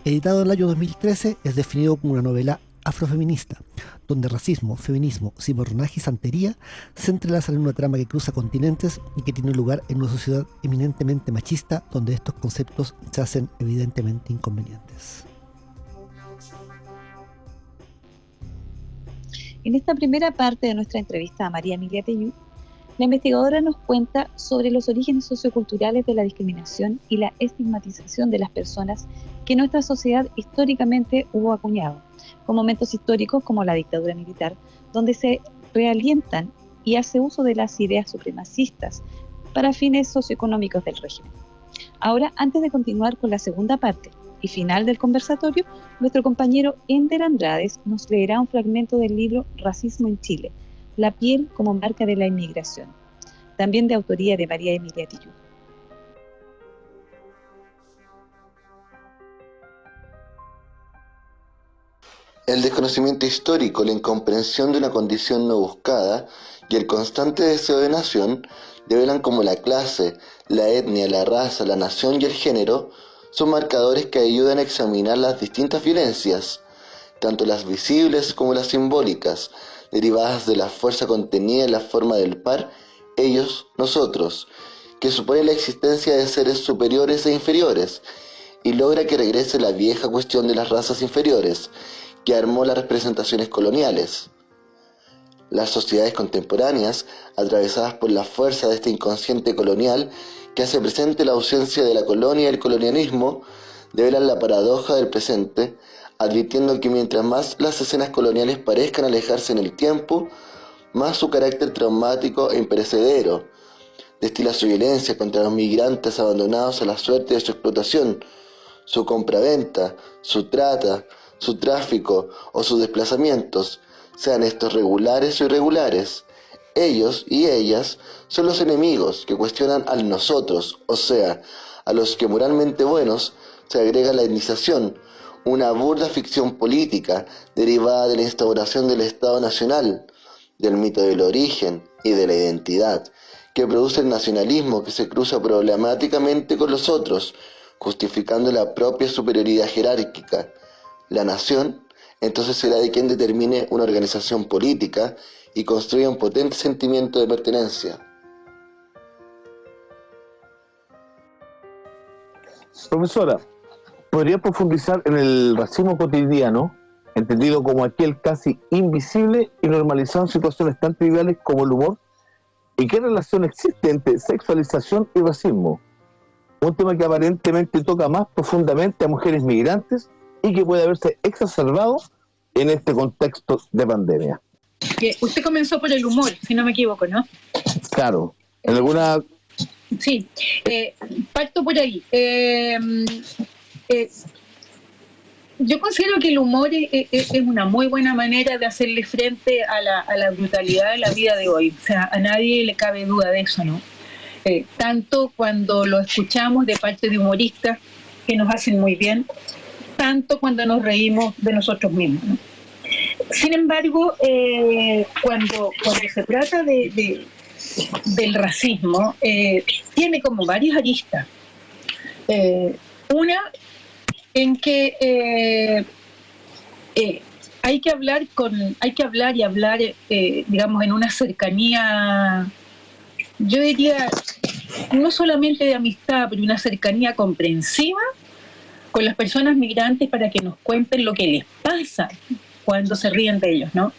Editado en el año 2013, es definido como una novela afrofeminista, donde racismo, feminismo, cimarronaje y santería se entrelazan en una trama que cruza continentes y que tiene lugar en una sociedad eminentemente machista, donde estos conceptos se hacen evidentemente inconvenientes. En esta primera parte de nuestra entrevista a María Emilia Tellú, la investigadora nos cuenta sobre los orígenes socioculturales de la discriminación y la estigmatización de las personas que nuestra sociedad históricamente hubo acuñado, con momentos históricos como la dictadura militar, donde se realientan y hace uso de las ideas supremacistas para fines socioeconómicos del régimen. Ahora, antes de continuar con la segunda parte y final del conversatorio, nuestro compañero Ender Andrades nos leerá un fragmento del libro Racismo en Chile, la piel como marca de la inmigración, también de autoría de María Emilia Tellú. El desconocimiento histórico, la incomprensión de una condición no buscada y el constante deseo de nación develan cómo la clase, la etnia, la raza, la nación y el género son marcadores que ayudan a examinar las distintas violencias, tanto las visibles como las simbólicas, derivadas de la fuerza contenida en la forma del par, ellos, nosotros, que supone la existencia de seres superiores e inferiores, y logra que regrese la vieja cuestión de las razas inferiores, que armó las representaciones coloniales. Las sociedades contemporáneas, atravesadas por la fuerza de este inconsciente colonial, que hace presente la ausencia de la colonia y el colonialismo, develan la paradoja del presente, advirtiendo que mientras más las escenas coloniales parezcan alejarse en el tiempo, más su carácter traumático e imperecedero destila su violencia contra los migrantes abandonados a la suerte de su explotación, su compraventa, su trata, su tráfico o sus desplazamientos, sean estos regulares o irregulares. Ellos y ellas son los enemigos que cuestionan al nosotros, o sea, a los que moralmente buenos se agrega la etnización, una burda ficción política derivada de la instauración del Estado Nacional, del mito del origen y de la identidad, que produce el nacionalismo que se cruza problemáticamente con los otros, justificando la propia superioridad jerárquica. La nación entonces será de quien determine una organización política y construya un potente sentimiento de pertenencia. Profesora, ¿podría profundizar en el racismo cotidiano, entendido como aquel casi invisible y normalizado en situaciones tan triviales como el humor? ¿Y qué relación existe entre sexualización y racismo? Un tema que aparentemente toca más profundamente a mujeres migrantes y que puede haberse exacerbado en este contexto de pandemia. Usted comenzó por el humor, si no me equivoco, ¿no? Claro, en alguna... Sí, parto por ahí. Yo considero que el humor es una muy buena manera de hacerle frente a la brutalidad de la vida de hoy. O sea, a nadie le cabe duda de eso, ¿no? Tanto cuando lo escuchamos de parte de humoristas que nos hacen muy bien, tanto cuando nos reímos de nosotros mismos, ¿no? Sin embargo, cuando se trata del racismo, tiene como varias aristas. Una en que hay que hablar y hablar, digamos, en una cercanía, yo diría, no solamente de amistad, pero una cercanía comprensiva con las personas migrantes para que nos cuenten lo que les pasa cuando se ríen de ellos, ¿no?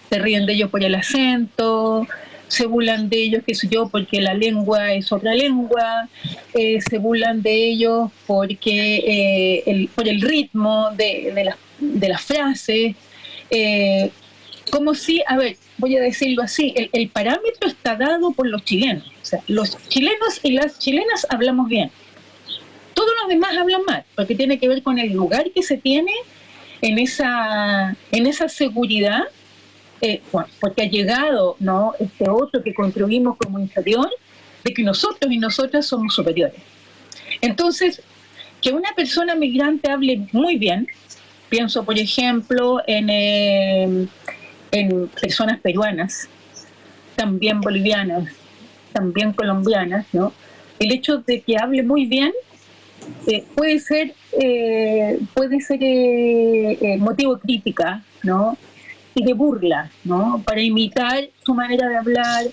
Se ríen de ellos por el acento, se burlan de ellos, qué sé yo, porque la lengua es otra lengua, se burlan de ellos porque por el ritmo de las frases, como si, a ver, voy a decirlo así, el parámetro está dado por los chilenos, o sea, los chilenos y las chilenas hablamos bien, todos los demás hablan mal, porque tiene que ver con el lugar que se tiene en esa seguridad, porque ha llegado, ¿no?, este otro que construimos como inferior, de que nosotros y nosotras somos superiores. Entonces, que una persona migrante hable muy bien, pienso por ejemplo en personas peruanas, también bolivianas, también colombianas, ¿no? El hecho de que hable muy bien puede ser motivo de crítica, ¿no?, y de burla, ¿no?, para imitar su manera de hablar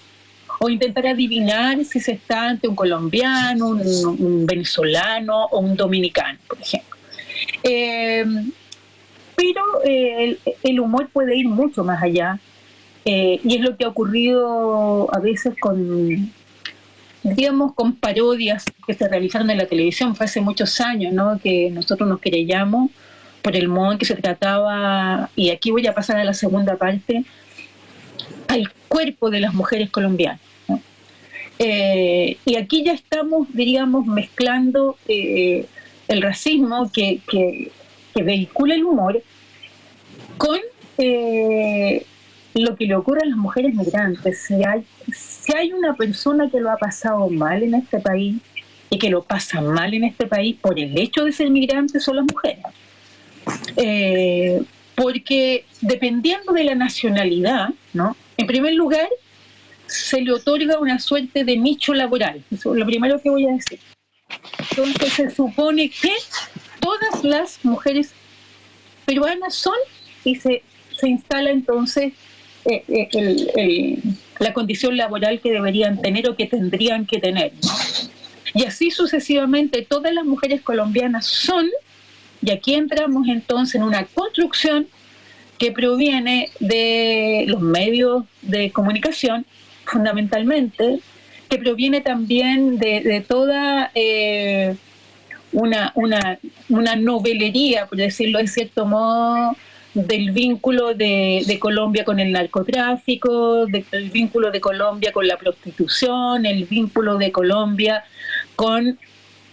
o intentar adivinar si se está ante un colombiano, un venezolano o un dominicano, por ejemplo. Pero el humor puede ir mucho más allá, y es lo que ha ocurrido a veces con parodias que se realizaron en la televisión. Fue hace muchos años, ¿no?, que nosotros nos querellamos por el modo en que se trataba, y aquí voy a pasar a la segunda parte, al cuerpo de las mujeres colombianas, ¿no? Y aquí ya estamos, diríamos, mezclando el racismo que vehicula el humor con lo que le ocurre a las mujeres migrantes. Si hay una persona que lo ha pasado mal en este país y que lo pasa mal en este país por el hecho de ser migrante, son las mujeres. Porque dependiendo de la nacionalidad, ¿no?, en primer lugar se le otorga una suerte de nicho laboral. Eso es lo primero que voy a decir. Entonces se supone que todas las mujeres peruanas son, y se instala entonces la condición laboral que deberían tener o que tendrían que tener, ¿no? Y así sucesivamente todas las mujeres colombianas son. Y aquí entramos entonces en una construcción que proviene de los medios de comunicación, fundamentalmente, que proviene también de toda una novelería, por decirlo de cierto modo, del vínculo de Colombia con el narcotráfico, del vínculo de Colombia con la prostitución, el vínculo de Colombia con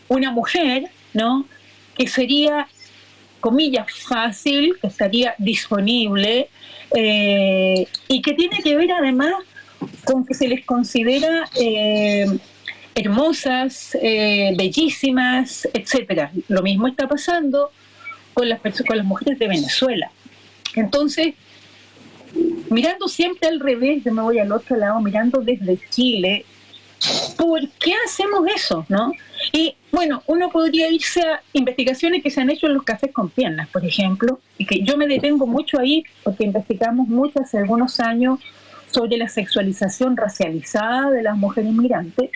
una mujer, ¿no?, que sería, comillas, fácil, que estaría disponible, y que tiene que ver además con que se les considera hermosas, bellísimas, etcétera. Lo mismo está pasando con las mujeres de Venezuela. Entonces, mirando siempre al revés, yo me voy al otro lado, mirando desde Chile, ¿por qué hacemos eso, no? Y bueno, uno podría irse a investigaciones que se han hecho en los cafés con piernas, por ejemplo, y que yo me detengo mucho ahí porque investigamos mucho hace algunos años sobre la sexualización racializada de las mujeres migrantes,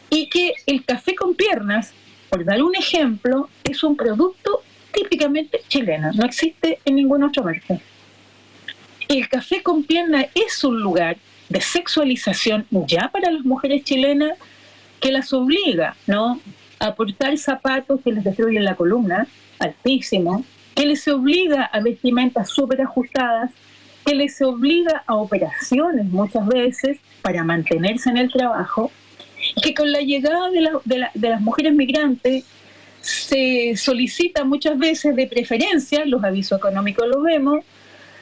y que el café con piernas, por dar un ejemplo, es un producto típicamente chileno, no existe en ningún otro mercado. El café con piernas es un lugar de sexualización ya para las mujeres chilenas, que las obliga, ¿no?, a portar zapatos que les destruyen la columna, altísimo, que les obliga a vestimentas súper ajustadas, que les obliga a operaciones muchas veces para mantenerse en el trabajo, y que con la llegada de las mujeres migrantes se solicita muchas veces de preferencia, los avisos económicos los vemos,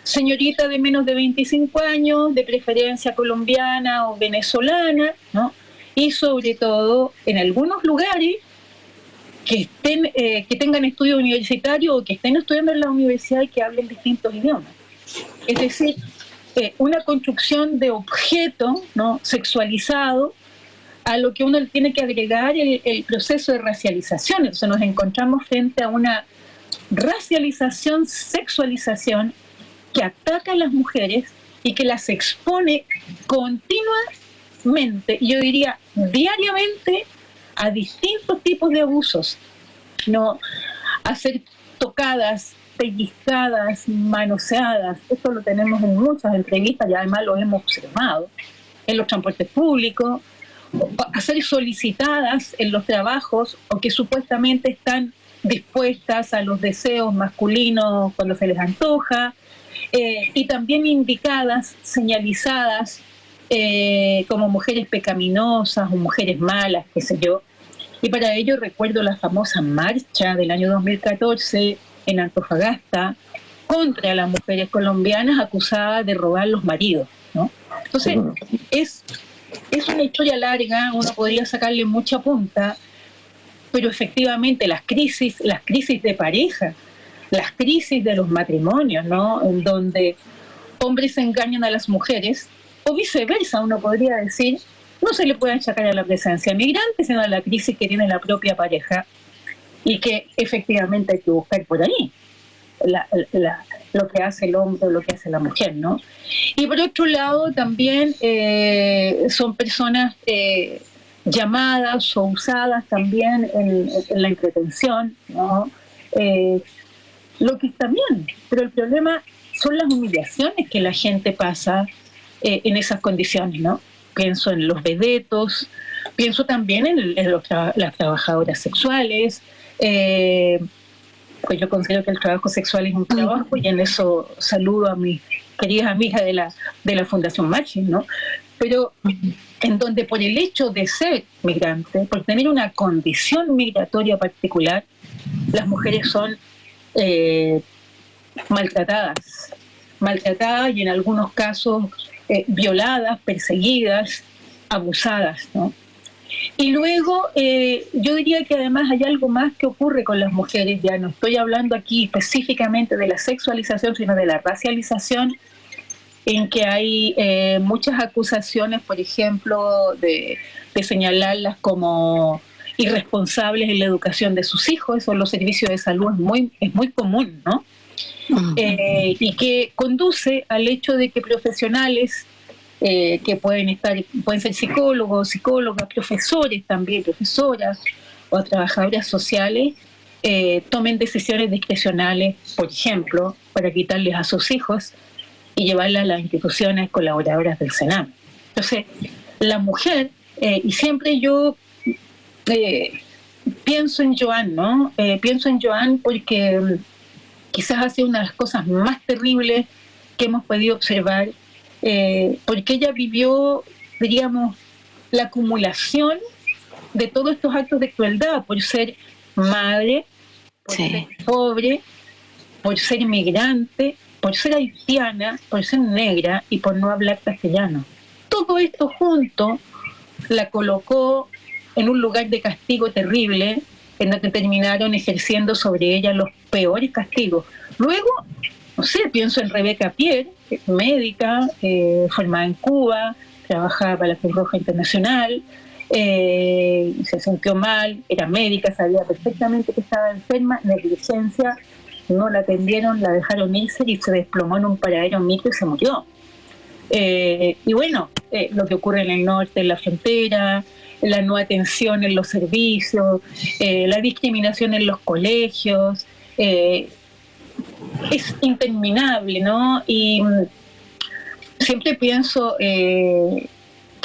señorita de menos de 25 años, de preferencia colombiana o venezolana, ¿no?, y sobre todo en algunos lugares que tengan estudios universitarios o que estén estudiando en la universidad y que hablen distintos idiomas. Es decir, una construcción de objeto, ¿no?, sexualizado, a lo que uno tiene que agregar el proceso de racialización. Entonces nos encontramos frente a una racialización, sexualización que ataca a las mujeres y que las expone continuamente, yo diría diariamente, a distintos tipos de abusos, ¿no?, a ser tocadas, pellizcadas, manoseadas. Esto lo tenemos en muchas entrevistas y además lo hemos observado. en los transportes públicos, a ser solicitadas en los trabajos o que supuestamente están dispuestas a los deseos masculinos cuando se les antoja, y también indicadas, señalizadas como mujeres pecaminosas o mujeres malas, qué sé yo. Y para ello recuerdo la famosa marcha del año 2014 en Antofagasta contra las mujeres colombianas acusadas de robar los maridos, ¿no? Entonces, es una historia larga, uno podría sacarle mucha punta, pero efectivamente las crisis de pareja, las crisis de los matrimonios, ¿no? En donde hombres engañan a las mujeres, o viceversa, uno podría decir, no se le puede achacar a la presencia migrante, sino a la crisis que tiene la propia pareja, y que efectivamente hay que buscar por ahí lo que hace el hombre o lo que hace la mujer, ¿no? Y por otro lado también son personas llamadas o usadas también en la entretención, ¿no? Lo que está bien, pero el problema son las humillaciones que la gente pasa en esas condiciones, ¿no? Pienso en los vedetos, pienso también en las trabajadoras sexuales, pues yo considero que el trabajo sexual es un trabajo y en eso saludo a mis queridas amigas de la Fundación Matching, ¿no? Pero en donde por el hecho de ser migrante, por tener una condición migratoria particular, las mujeres son maltratadas y en algunos casos violadas, perseguidas, abusadas, ¿no? Y luego yo diría que además hay algo más que ocurre con las mujeres, ya no estoy hablando aquí específicamente de la sexualización, sino de la racialización, en que hay muchas acusaciones, por ejemplo, de señalarlas como irresponsables en la educación de sus hijos. Eso en los servicios de salud es muy común, ¿no? Y que conduce al hecho de que profesionales que pueden ser psicólogos, psicólogas, profesores también, profesoras o trabajadoras sociales, tomen decisiones discrecionales, por ejemplo, para quitarles a sus hijos y llevarlas a las instituciones colaboradoras del Sename. Entonces, la mujer, y siempre yo pienso en Joan, ¿no? Pienso en Joan porque quizás hace una de las cosas más terribles que hemos podido observar, porque ella vivió, diríamos, la acumulación de todos estos actos de crueldad por ser madre, por ser pobre, por ser inmigrante, por ser haitiana, por ser negra y por no hablar castellano. Todo esto junto la colocó en un lugar de castigo terrible, en donde terminaron ejerciendo sobre ella los peores castigos. Luego, no sé, pienso en Rebeca Pierre, médica, formada en Cuba, trabajaba para la Cruz Roja Internacional, se sintió mal, era médica, sabía perfectamente que estaba enferma, negligencia, no la atendieron, la dejaron irse y se desplomó en un paradero micro y se murió. Y bueno, lo que ocurre en el norte, en la frontera, la no atención en los servicios, la discriminación en los colegios, es interminable, ¿no? Y siempre pienso, ¿qué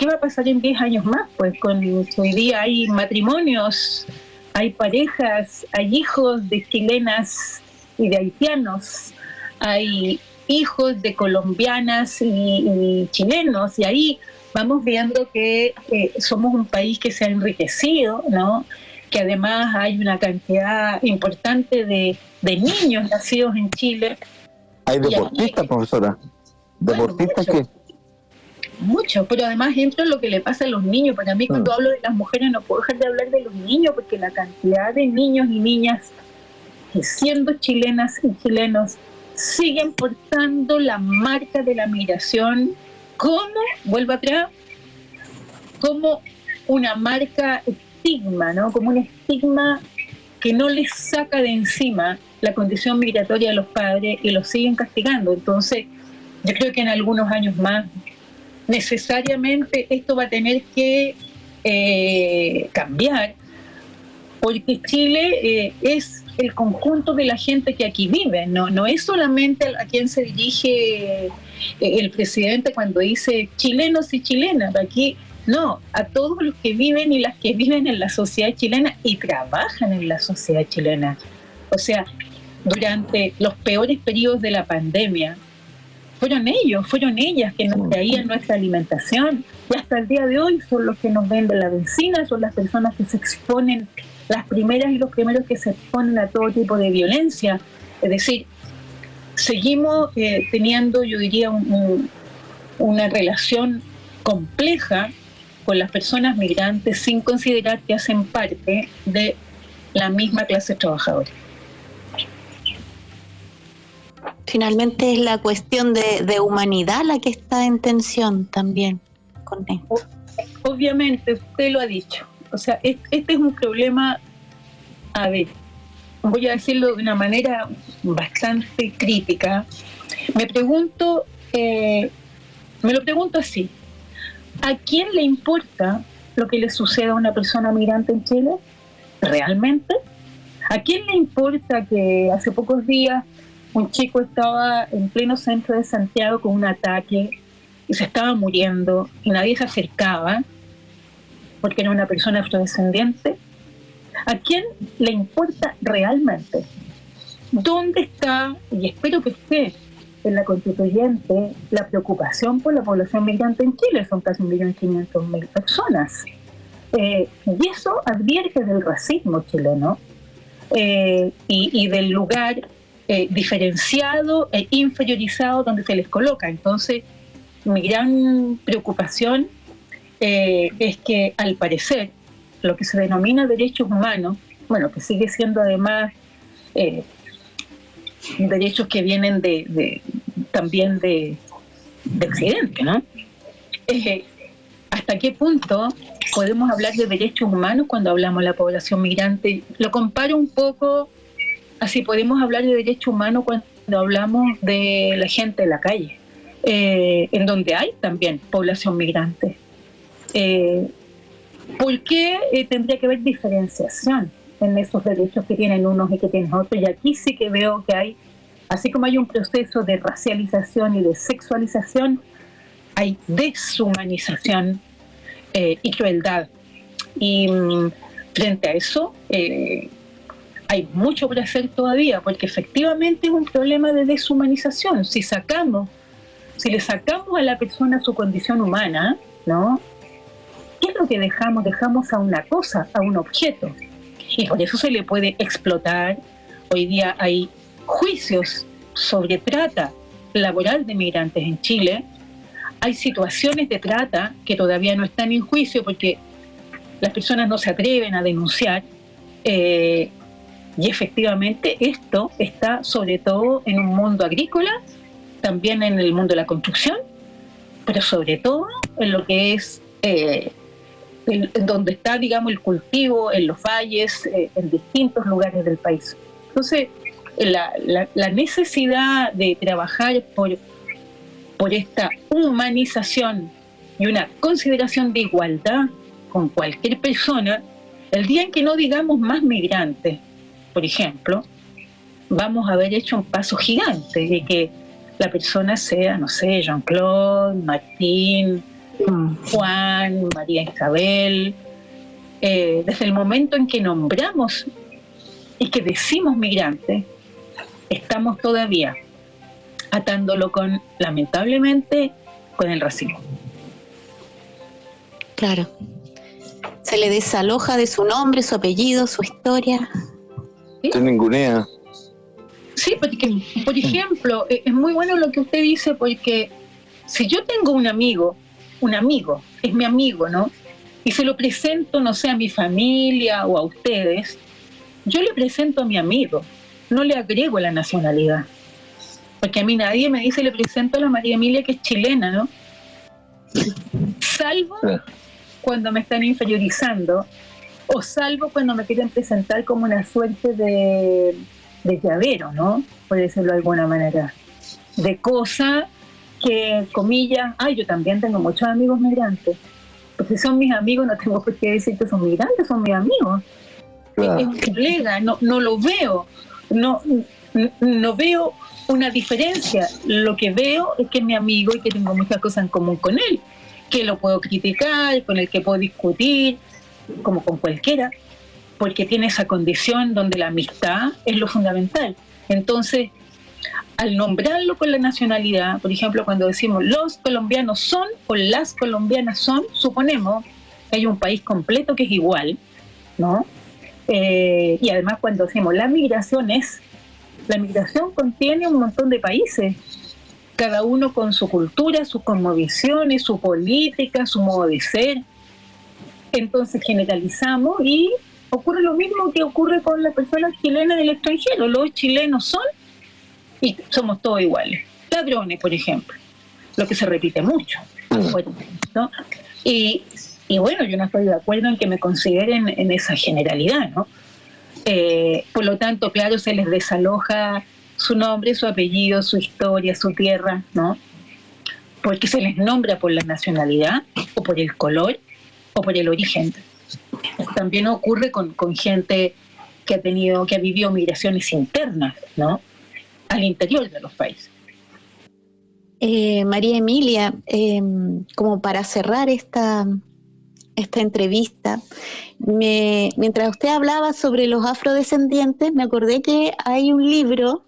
va a pasar en 10 años más? Pues con hoy día hay matrimonios, hay parejas, hay hijos de chilenas y de haitianos, hay hijos de colombianas y chilenos, y ahí vamos viendo que somos un país que se ha enriquecido, ¿no? Que además hay una cantidad importante de niños nacidos en Chile. Hay deportistas, profesora. Deportistas que... Mucho, pero además entro en lo que le pasa a los niños. Para mí, cuando hablo de las mujeres, no puedo dejar de hablar de los niños, porque la cantidad de niños y niñas que siendo chilenas y chilenos siguen portando la marca de la migración como, vuelvo atrás, como una marca estigma, ¿no? Como un estigma que no les saca de encima la condición migratoria de los padres y los siguen castigando. Entonces, yo creo que en algunos años más necesariamente esto va a tener que cambiar, porque Chile es el conjunto de la gente que aquí vive, no es solamente a quien se dirige el presidente cuando dice chilenos y chilenas, aquí no, a todos los que viven y las que viven en la sociedad chilena y trabajan en la sociedad chilena. O sea, durante los peores periodos de la pandemia, fueron ellas que nos traían nuestra alimentación, y hasta el día de hoy son los que nos venden la benzina, son las personas que se exponen, las primeras y los primeros que se exponen a todo tipo de violencia. Es decir, seguimos teniendo, yo diría, una relación compleja con las personas migrantes sin considerar que hacen parte de la misma clase trabajadora. Finalmente es la cuestión de humanidad la que está en tensión también con esto. Obviamente, usted lo ha dicho. O sea, este es un problema, a ver, voy a decirlo de una manera bastante crítica. Me lo pregunto así: ¿a quién le importa lo que le suceda a una persona migrante en Chile? ¿Realmente? ¿A quién le importa que hace pocos días un chico estaba en pleno centro de Santiago con un ataque y se estaba muriendo y nadie se acercaba porque era una persona afrodescendiente? ¿A quién le importa realmente? ¿Dónde está, y espero que esté en la constituyente, la preocupación por la población migrante en Chile? Son casi 1.500.000 personas. Y eso advierte del racismo chileno y del lugar diferenciado e inferiorizado donde se les coloca. Entonces, mi gran preocupación es que, al parecer, lo que se denomina derechos humanos, bueno, que sigue siendo además derechos que vienen también de Occidente, ¿no? ¿Hasta qué punto podemos hablar de derechos humanos cuando hablamos de la población migrante? Lo comparo un poco así, podemos hablar de derechos humanos cuando hablamos de la gente de la calle, en donde hay también población migrante. ¿Por qué tendría que haber diferenciación en esos derechos que tienen unos y que tienen otros? Y aquí sí que veo que hay, así como hay un proceso de racialización y de sexualización, hay deshumanización y crueldad. Y frente a eso hay mucho por hacer todavía, porque efectivamente es un problema de deshumanización. Si le sacamos a la persona su condición humana, ¿no? ¿Qué es lo que dejamos? Dejamos a una cosa, a un objeto. Y por eso se le puede explotar. Hoy día hay juicios sobre trata laboral de migrantes en Chile. Hay situaciones de trata que todavía no están en juicio porque las personas no se atreven a denunciar. Y efectivamente esto está sobre todo en un mundo agrícola, también en el mundo de la construcción, pero sobre todo en lo que es en donde está, digamos, el cultivo, en los valles, en distintos lugares del país. Entonces, la necesidad de trabajar por esta humanización y una consideración de igualdad con cualquier persona, el día en que no digamos más migrantes, por ejemplo, vamos a haber hecho un paso gigante de que la persona sea, no sé, Jean-Claude, Martín, Juan, María Isabel. Desde el momento en que nombramos y que decimos migrante, estamos todavía atándolo lamentablemente, con el racismo. Claro. Se le desaloja de su nombre, su apellido, su historia. ¿Sí? Se ningunea. Sí, porque, por ejemplo, es muy bueno lo que usted dice, porque si yo tengo un amigo, es mi amigo, ¿no? Y se lo presento, no sé, a mi familia o a ustedes, yo le presento a mi amigo, no le agrego la nacionalidad. Porque a mí nadie me dice, le presento a la María Emilia, que es chilena, ¿no? Salvo cuando me están inferiorizando, o salvo cuando me quieren presentar como una suerte de llavero, ¿no? Por decirlo de alguna manera. De cosa que, comillas, yo también tengo muchos amigos migrantes. Pues si son mis amigos, no tengo por qué decir que son migrantes, son mis amigos. Claro. es un colega, no lo veo, no veo una diferencia. Lo que veo es que es mi amigo y que tengo muchas cosas en común con él, que lo puedo criticar, con el que puedo discutir, como con cualquiera, porque tiene esa condición donde la amistad es lo fundamental. Entonces, al nombrarlo con la nacionalidad, por ejemplo, cuando decimos los colombianos son o las colombianas son, suponemos que hay un país completo que es igual, ¿no? Y además cuando decimos la migración contiene un montón de países, cada uno con su cultura, sus cosmovisiones, su política, su modo de ser. Entonces generalizamos y ocurre lo mismo que ocurre con las personas chilenas del extranjero. Los chilenos son y somos todos iguales. Ladrones, por ejemplo, lo que se repite mucho, ¿no? Y bueno, yo no estoy de acuerdo en que me consideren en esa generalidad, ¿no? Por lo tanto, claro, se les desaloja su nombre, su apellido, su historia, su tierra, ¿no? Porque se les nombra por la nacionalidad o por el color o por el origen. También ocurre con gente que ha vivido migraciones internas, ¿no? Al interior de los países. María Emilia, como para cerrar esta entrevista, mientras usted hablaba sobre los afrodescendientes, me acordé que hay un libro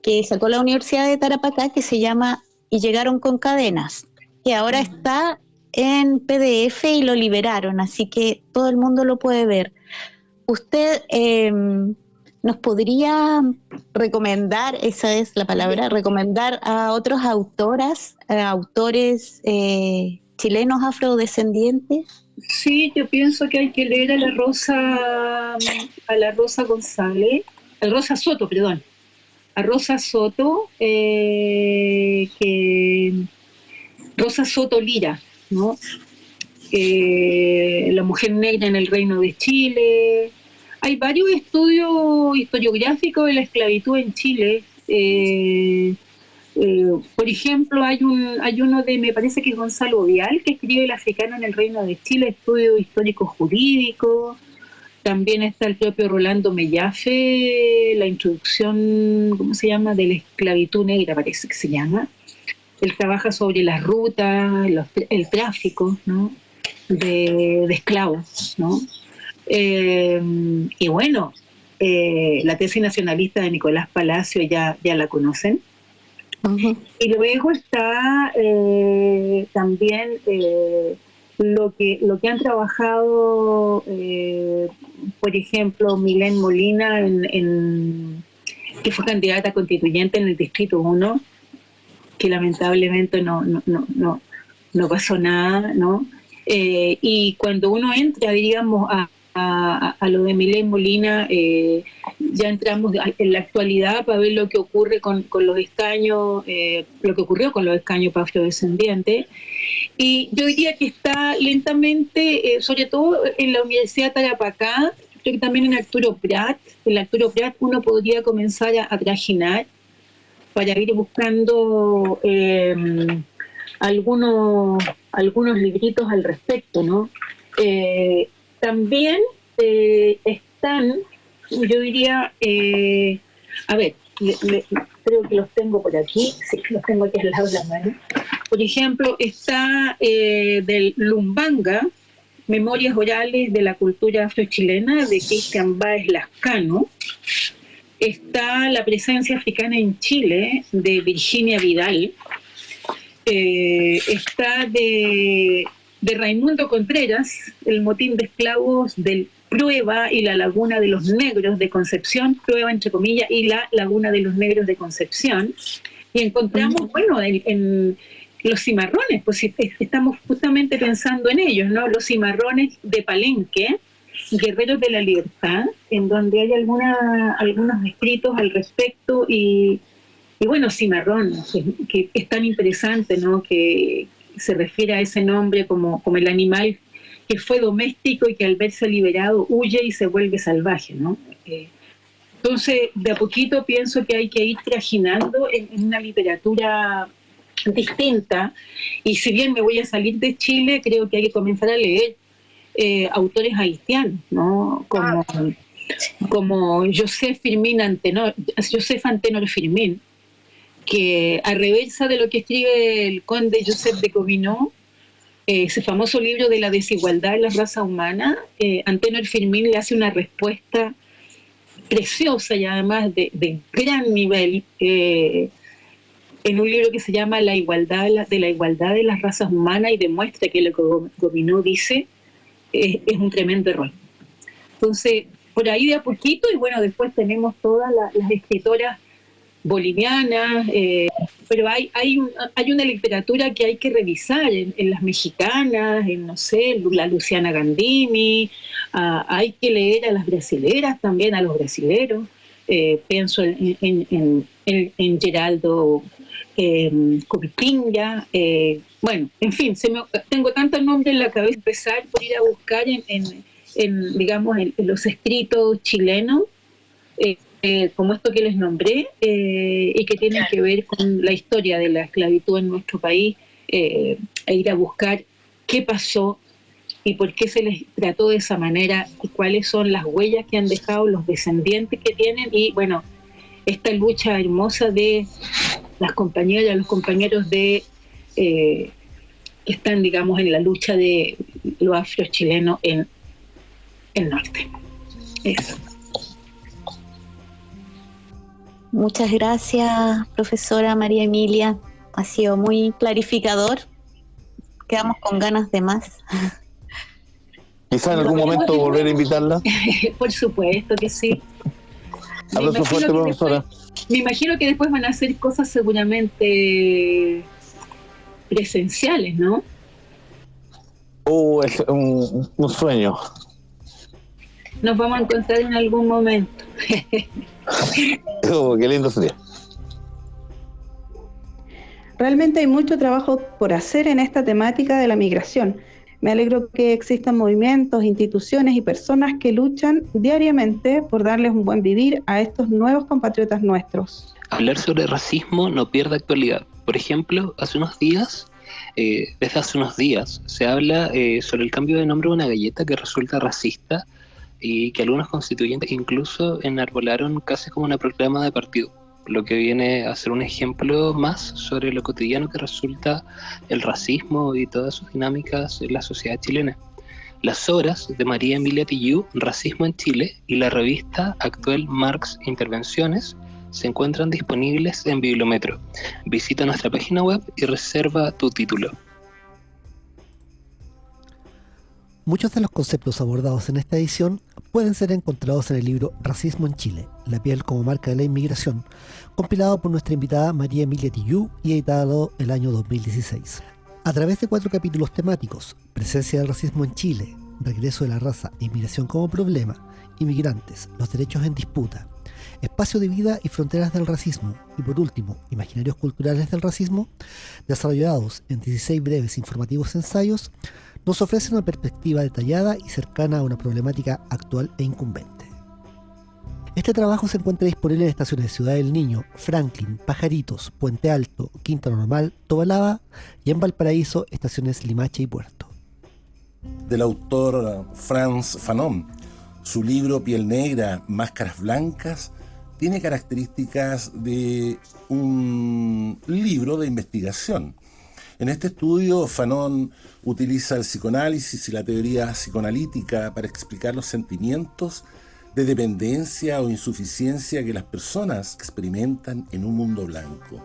que sacó la Universidad de Tarapacá que se llama Y llegaron con cadenas, que ahora está en PDF y lo liberaron, así que todo el mundo lo puede ver. ¿Usted nos podría recomendar, esa es la palabra, recomendar a otros autores chilenos afrodescendientes? Sí, yo pienso que hay que leer a la Rosa González, a Rosa Soto, perdón, a Rosa Soto, Rosa Soto Lira, ¿no? La mujer negra en el Reino de Chile. Hay varios estudios historiográficos de la esclavitud en Chile. Por ejemplo, hay uno de, me parece que es Gonzalo Vial, que escribe El africano en el Reino de Chile, estudio histórico jurídico. También está el propio Rolando Mellafe, la introducción, ¿cómo se llama?, de la esclavitud negra, parece que se llama. Él trabaja sobre las rutas, el tráfico, ¿no?, de esclavos, ¿no? Y bueno, la tesis nacionalista de Nicolás Palacio ya la conocen. Uh-huh. Y luego está también lo que han trabajado, por ejemplo, Milén Molina, que fue candidata constituyente en el Distrito 1, que lamentablemente no pasó nada, ¿no? Y cuando uno entra, digamos, a lo de Milén Molina, ya entramos en la actualidad para ver lo que ocurre con los escaños, lo que ocurrió con los escaños para afrodescendientes. Y yo diría que está lentamente, sobre todo en la Universidad de Tarapacá, creo que también en Arturo Prat. En Arturo Prat uno podría comenzar a trajinar para ir buscando algunos libritos al respecto, ¿no? También están, yo diría, a ver, creo que los tengo por aquí, sí, los tengo aquí al lado de la mano. Por ejemplo, está del Lumbanga, Memorias Orales de la Cultura Afrochilena, de Cristian Báez Lascano. Está La Presencia Africana en Chile, de Virginia Vidal. Está de Raimundo Contreras, El motín de esclavos del Prueba y la Laguna de los Negros de Concepción, Prueba entre comillas, y la Laguna de los Negros de Concepción. Y encontramos, bueno, en los cimarrones, pues estamos justamente pensando en ellos, ¿no? Los cimarrones de Palenque, Guerreros de la Libertad, en donde hay algunos escritos al respecto y bueno, cimarrón, que es tan interesante, ¿no?, que se refiere a ese nombre como el animal que fue doméstico y que al verse liberado huye y se vuelve salvaje, ¿no? Entonces, de a poquito pienso que hay que ir trajinando en una literatura distinta, y si bien me voy a salir de Chile, creo que hay que comenzar a leer autores haitianos, ¿no? Como Joseph Antenor Firmin, que a reversa de lo que escribe el conde Joseph de Gobineau, ese famoso libro de la desigualdad en la raza humana, Antenor Firmin le hace una respuesta preciosa y además de gran nivel, en un libro que se llama La igualdad de las razas humanas, y demuestra que lo que Gobineau dice es un tremendo error. Entonces, por ahí de a poquito, y bueno, después tenemos todas las escritoras bolivianas, pero hay una literatura que hay que revisar en las mexicanas, en, no sé, la Luciana Gandini, hay que leer a las brasileras también, a los brasileros, pienso en Geraldo Covitinga, bueno, en fin, tengo tantos nombres en la cabeza, empezar por ir a buscar digamos, en los escritos chilenos, como esto que les nombré, y que tienen que ver con la historia de la esclavitud en nuestro país, e ir a buscar qué pasó y por qué se les trató de esa manera y cuáles son las huellas que han dejado los descendientes que tienen, y bueno, esta lucha hermosa de las compañeras, los compañeros que están, digamos, en la lucha de los afrochilenos en el norte. Eso. Muchas gracias, profesora María Emilia. Ha sido muy clarificador. Quedamos con ganas de más. Quizá en algún momento volver a invitarla. Por supuesto que sí. Abrazo fuerte, profesora. Me imagino que después van a hacer cosas seguramente presenciales, ¿no? Es un sueño. Nos vamos a encontrar en algún momento. Qué lindo sería. Realmente hay mucho trabajo por hacer en esta temática de la migración. Me alegro que existan movimientos, instituciones y personas que luchan diariamente por darles un buen vivir a estos nuevos compatriotas nuestros. Hablar sobre racismo no pierde actualidad. Por ejemplo, desde hace unos días, se habla sobre el cambio de nombre de una galleta que resulta racista y que algunos constituyentes incluso enarbolaron casi como una proclama de partido, lo que viene a ser un ejemplo más sobre lo cotidiano que resulta el racismo y todas sus dinámicas en la sociedad chilena. Las obras de María Emilia Tijoux, Racismo en Chile, y la revista actual Marx Intervenciones se encuentran disponibles en Bibliometro. Visita nuestra página web y reserva tu título. Muchos de los conceptos abordados en esta edición pueden ser encontrados en el libro Racismo en Chile, la piel como marca de la inmigración, compilado por nuestra invitada María Emilia Tijoux y editado el año 2016. A través de 4 capítulos temáticos: presencia del racismo en Chile, regreso de la raza e inmigración como problema, inmigrantes, los derechos en disputa, espacio de vida y fronteras del racismo, y por último, imaginarios culturales del racismo, desarrollados en 16 breves informativos ensayos, nos ofrece una perspectiva detallada y cercana a una problemática actual e incumbente. Este trabajo se encuentra disponible en estaciones de Ciudad del Niño, Franklin, Pajaritos, Puente Alto, Quinta Normal, Tobalaba, y en Valparaíso, estaciones Limache y Puerto. Del autor Frantz Fanon, su libro Piel Negra, Máscaras Blancas, tiene características de un libro de investigación. En este estudio, Fanon utiliza el psicoanálisis y la teoría psicoanalítica para explicar los sentimientos de dependencia o insuficiencia que las personas experimentan en un mundo blanco.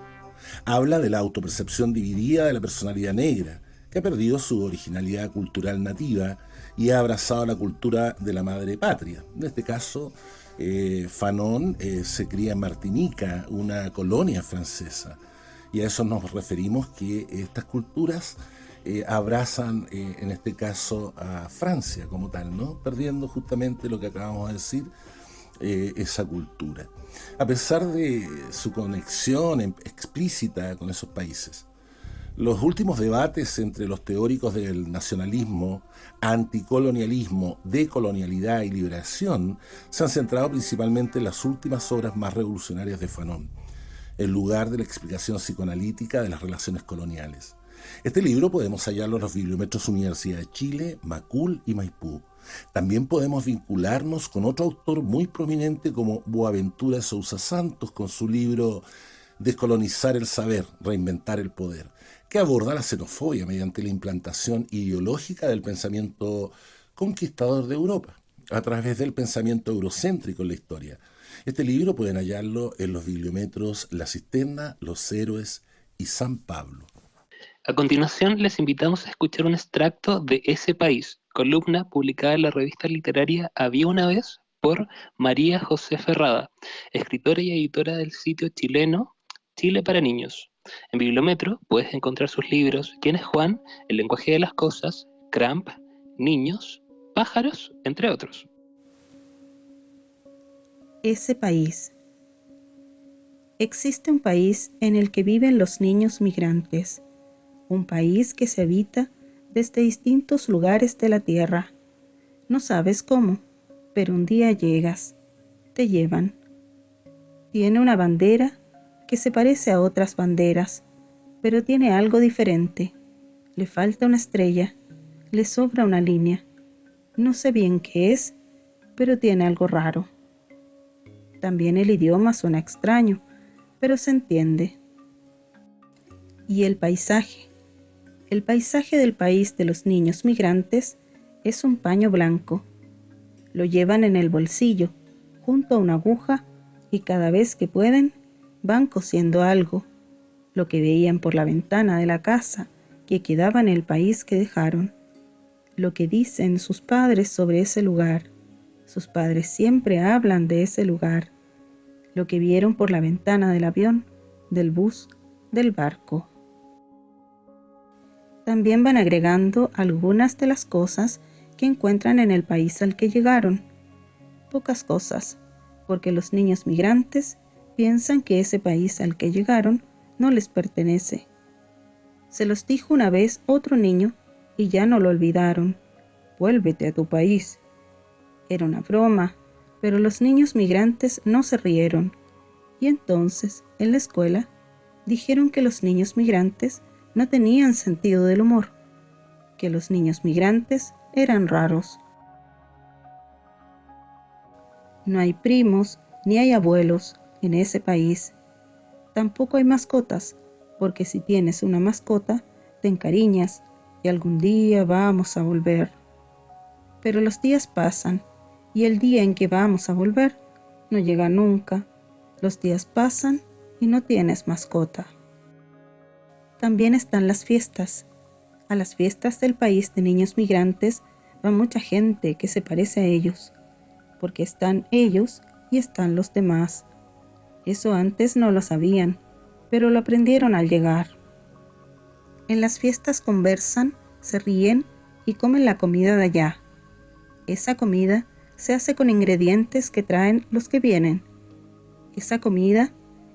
Habla de la autopercepción dividida de la personalidad negra, que ha perdido su originalidad cultural nativa y ha abrazado la cultura de la madre patria. En este caso, Fanon se cría en Martinica, una colonia francesa, y a eso nos referimos, que estas culturas abrazan, en este caso, a Francia como tal, ¿no? Perdiendo justamente lo que acabamos de decir, esa cultura. A pesar de su conexión explícita con esos países, los últimos debates entre los teóricos del nacionalismo, anticolonialismo, decolonialidad y liberación se han centrado principalmente en las últimas obras más revolucionarias de Fanon, en lugar de la explicación psicoanalítica de las relaciones coloniales. Este libro podemos hallarlo en los bibliómetros Universidad de Chile, Macul y Maipú. También podemos vincularnos con otro autor muy prominente como Boaventura Sousa Santos con su libro Descolonizar el saber, reinventar el poder, que aborda la xenofobia mediante la implantación ideológica del pensamiento conquistador de Europa, a través del pensamiento eurocéntrico en la historia. Este libro pueden hallarlo en los bibliómetros La Cisterna, Los Héroes y San Pablo. A continuación, les invitamos a escuchar un extracto de Ese País, columna publicada en la revista literaria Había una vez por María José Ferrada, escritora y editora del sitio chileno Chile para Niños. En Bibliometro puedes encontrar sus libros ¿Quién es Juan?, El lenguaje de las cosas, Cramp, Niños, Pájaros, entre otros. Ese país. Existe un país en el que viven los niños migrantes, un país que se habita desde distintos lugares de la tierra. No sabes cómo, pero un día llegas, te llevan. Tiene una bandera que se parece a otras banderas, pero tiene algo diferente. Le falta una estrella, le sobra una línea. No sé bien qué es, pero tiene algo raro. También el idioma suena extraño, pero se entiende. Y el paisaje. El paisaje del país de los niños migrantes es un paño blanco. Lo llevan en el bolsillo, junto a una aguja, y cada vez que pueden, van cosiendo algo, lo que veían por la ventana de la casa que quedaba en el país que dejaron, lo que dicen sus padres sobre ese lugar. Sus padres siempre hablan de ese lugar, lo que vieron por la ventana del avión, del bus, del barco. También van agregando algunas de las cosas que encuentran en el país al que llegaron. Pocas cosas, porque los niños migrantes piensan que ese país al que llegaron no les pertenece. Se los dijo una vez otro niño y ya no lo olvidaron. Vuélvete a tu país. Era una broma, pero los niños migrantes no se rieron. Y entonces, en la escuela, dijeron que los niños migrantes no tenían sentido del humor, que los niños migrantes eran raros. No hay primos ni hay abuelos en ese país. Tampoco hay mascotas, porque si tienes una mascota, te encariñas y algún día vamos a volver. Pero los días pasan y el día en que vamos a volver no llega nunca. Los días pasan y no tienes mascota. También están las fiestas. A las fiestas del país de niños migrantes va mucha gente que se parece a ellos, porque están ellos y están los demás. Eso antes no lo sabían, pero lo aprendieron al llegar. En las fiestas conversan, se ríen y comen la comida de allá. Esa comida se hace con ingredientes que traen los que vienen. Esa comida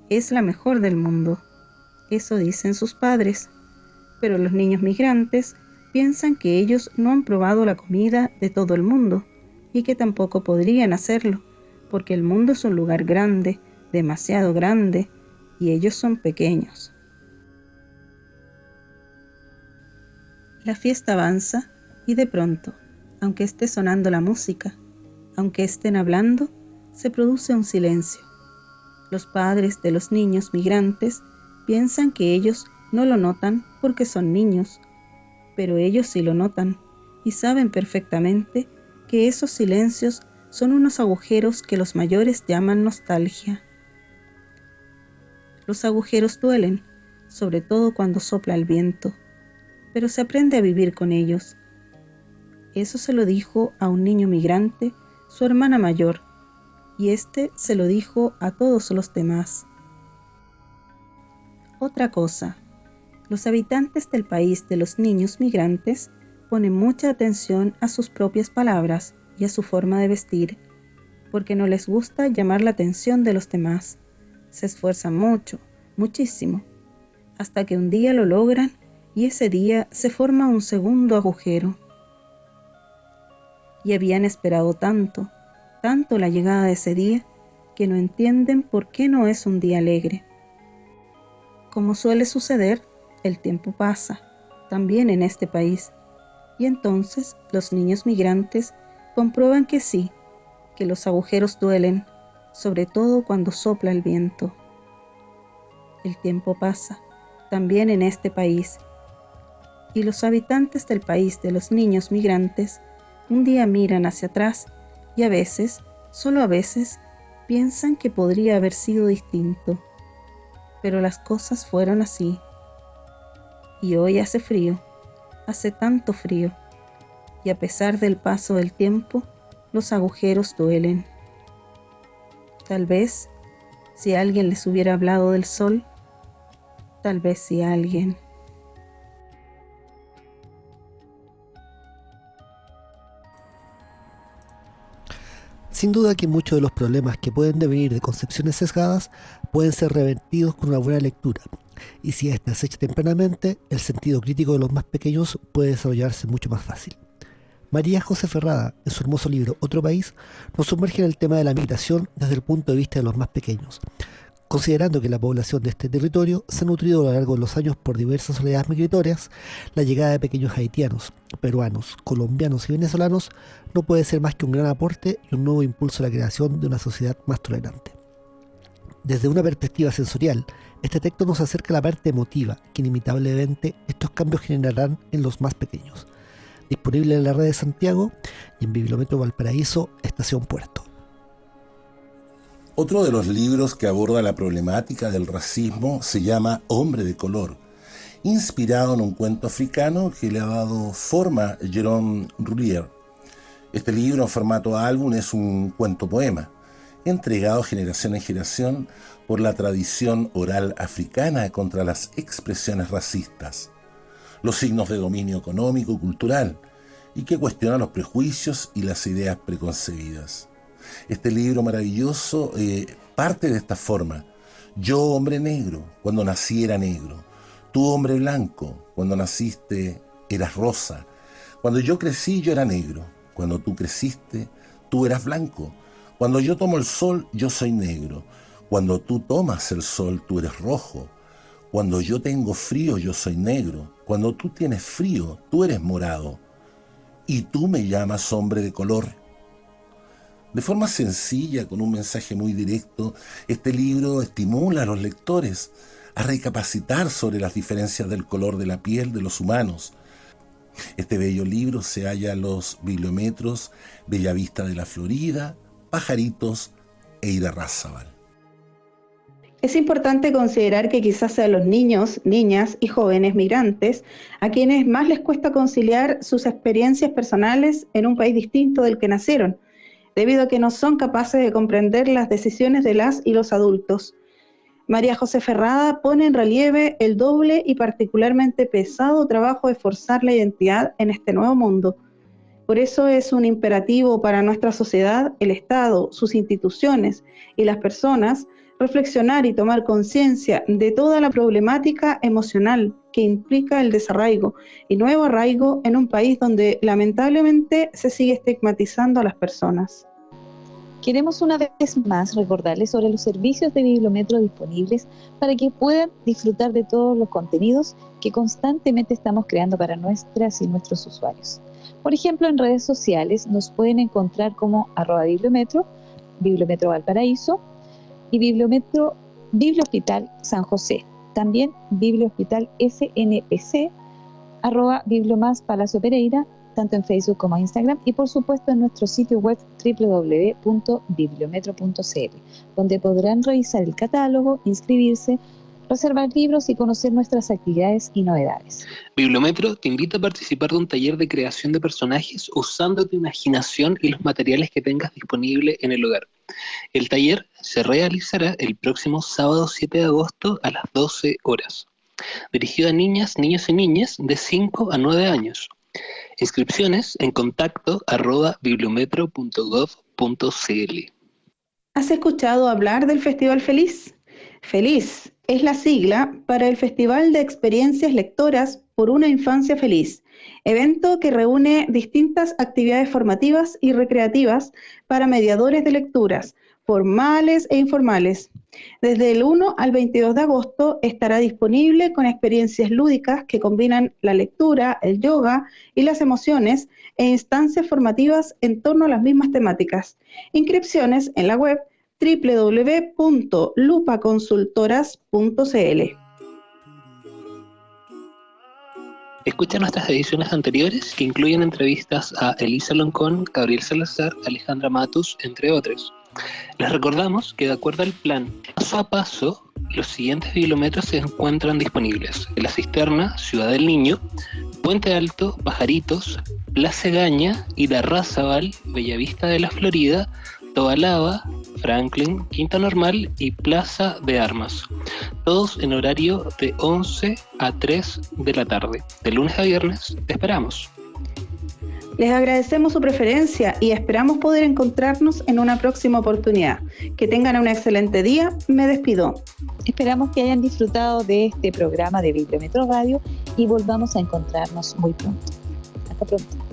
es la mejor del mundo. Eso dicen sus padres. Pero los niños migrantes piensan que ellos no han probado la comida de todo el mundo y que tampoco podrían hacerlo, porque el mundo es un lugar grande, demasiado grande, y ellos son pequeños. La fiesta avanza y de pronto, aunque esté sonando la música, aunque estén hablando, se produce un silencio. Los padres de los niños migrantes piensan que ellos no lo notan porque son niños, pero ellos sí lo notan y saben perfectamente que esos silencios son unos agujeros que los mayores llaman nostalgia. Los agujeros duelen, sobre todo cuando sopla el viento, pero se aprende a vivir con ellos. Eso se lo dijo a un niño migrante su hermana mayor, y éste se lo dijo a todos los demás. Otra cosa, los habitantes del país de los niños migrantes ponen mucha atención a sus propias palabras y a su forma de vestir, porque no les gusta llamar la atención de los demás. Se esfuerzan mucho, muchísimo, hasta que un día lo logran y ese día se forma un segundo agujero. Y habían esperado tanto, tanto la llegada de ese día, que no entienden por qué no es un día alegre. Como suele suceder, el tiempo pasa, también en este país. Y entonces los niños migrantes comprueban que sí, que los agujeros duelen, sobre todo cuando sopla el viento. El tiempo pasa, también en este país. Y los habitantes del país de los niños migrantes un día miran hacia atrás y a veces, solo a veces, piensan que podría haber sido distinto. Pero las cosas fueron así. Y hoy hace frío, hace tanto frío, y a pesar del paso del tiempo, los agujeros duelen. Tal vez, si alguien les hubiera hablado del sol, tal vez si alguien... Sin duda que muchos de los problemas que pueden devenir de concepciones sesgadas pueden ser revertidos con una buena lectura, y si esta es hecha tempranamente, el sentido crítico de los más pequeños puede desarrollarse mucho más fácil. María José Ferrada, en su hermoso libro Otro País, nos sumerge en el tema de la migración desde el punto de vista de los más pequeños, considerando que la población de este territorio se ha nutrido a lo largo de los años por diversas oleadas migratorias. La llegada de pequeños haitianos, peruanos, colombianos y venezolanos no puede ser más que un gran aporte y un nuevo impulso a la creación de una sociedad más tolerante. Desde una perspectiva sensorial, este texto nos acerca a la parte emotiva que inevitablemente estos cambios generarán en los más pequeños. Disponible en la red de Santiago y en Bibliometro Valparaíso, Estación Puerto. Otro de los libros que aborda la problemática del racismo se llama Hombre de Color, inspirado en un cuento africano que le ha dado forma Jérôme Roulier. Este libro en formato álbum es un cuento-poema, entregado generación en generación por la tradición oral africana contra las expresiones racistas, los signos de dominio económico y cultural, y que cuestiona los prejuicios y las ideas preconcebidas. Este libro maravilloso parte de esta forma: yo, hombre negro, cuando nací era negro; tú, hombre blanco, cuando naciste eras rosa; cuando yo crecí yo era negro; cuando tú creciste tú eras blanco; cuando yo tomo el sol yo soy negro; cuando tú tomas el sol tú eres rojo; cuando yo tengo frío yo soy negro; cuando tú tienes frío tú eres morado; y tú me llamas hombre de color. De forma sencilla, con un mensaje muy directo, este libro estimula a los lectores a recapacitar sobre las diferencias del color de la piel de los humanos. Este bello libro se halla en los bibliometros Bellavista de la Florida, Pajaritos e Irarrázaval. Es importante considerar que quizás sean los niños, niñas y jóvenes migrantes a quienes más les cuesta conciliar sus experiencias personales en un país distinto del que nacieron, debido a que no son capaces de comprender las decisiones de las y los adultos. María José Ferrada pone en relieve el doble y particularmente pesado trabajo de forzar la identidad en este nuevo mundo. Por eso es un imperativo para nuestra sociedad, el Estado, sus instituciones y las personas reflexionar y tomar conciencia de toda la problemática emocional que implica el desarraigo y nuevo arraigo en un país donde lamentablemente se sigue estigmatizando a las personas. Queremos una vez más recordarles sobre los servicios de Bibliometro disponibles para que puedan disfrutar de todos los contenidos que constantemente estamos creando para nuestras y nuestros usuarios. Por ejemplo, en redes sociales nos pueden encontrar como @bibliometro, Bibliometro Valparaíso y Bibliohospital San José. También Bibliohospital SNPC, @Bibliomás Palacio Pereira, tanto en Facebook como en Instagram, y por supuesto en nuestro sitio web www.bibliometro.cl, donde podrán revisar el catálogo, inscribirse, reservar libros y conocer nuestras actividades y novedades. Bibliometro te invita a participar de un taller de creación de personajes usando tu imaginación y los materiales que tengas disponible en el hogar. El taller se realizará el próximo sábado 7 de agosto a las 12 horas. Dirigido a niñas, niños y niñas de 5 a 9 años. Inscripciones en contacto @bibliometro.gov.cl. ¿Has escuchado hablar del Festival Feliz? Feliz es la sigla para el Festival de Experiencias Lectoras por una Infancia Feliz, evento que reúne distintas actividades formativas y recreativas para mediadores de lecturas, formales e informales. Desde el 1 al 22 de agosto estará disponible con experiencias lúdicas que combinan la lectura, el yoga y las emociones e instancias formativas en torno a las mismas temáticas. Inscripciones en la web www.lupaconsultoras.cl. Escucha nuestras ediciones anteriores que incluyen entrevistas a Elisa Loncón, Gabriel Salazar, Alejandra Matus, entre otros. Les recordamos que de acuerdo al plan, paso a paso, los siguientes bibliometros se encuentran disponibles: La Cisterna, Ciudad del Niño, Puente Alto, Pajaritos, Plaza Egaña, Irarrázaval, Bellavista de la Florida, Tobalaba, Franklin, Quinta Normal y Plaza de Armas. Todos en horario de 11 a 3 de la tarde. De lunes a viernes te esperamos. Les agradecemos su preferencia y esperamos poder encontrarnos en una próxima oportunidad. Que tengan un excelente día. Me despido. Esperamos que hayan disfrutado de este programa de Bibliometro Radio y volvamos a encontrarnos muy pronto. Hasta pronto.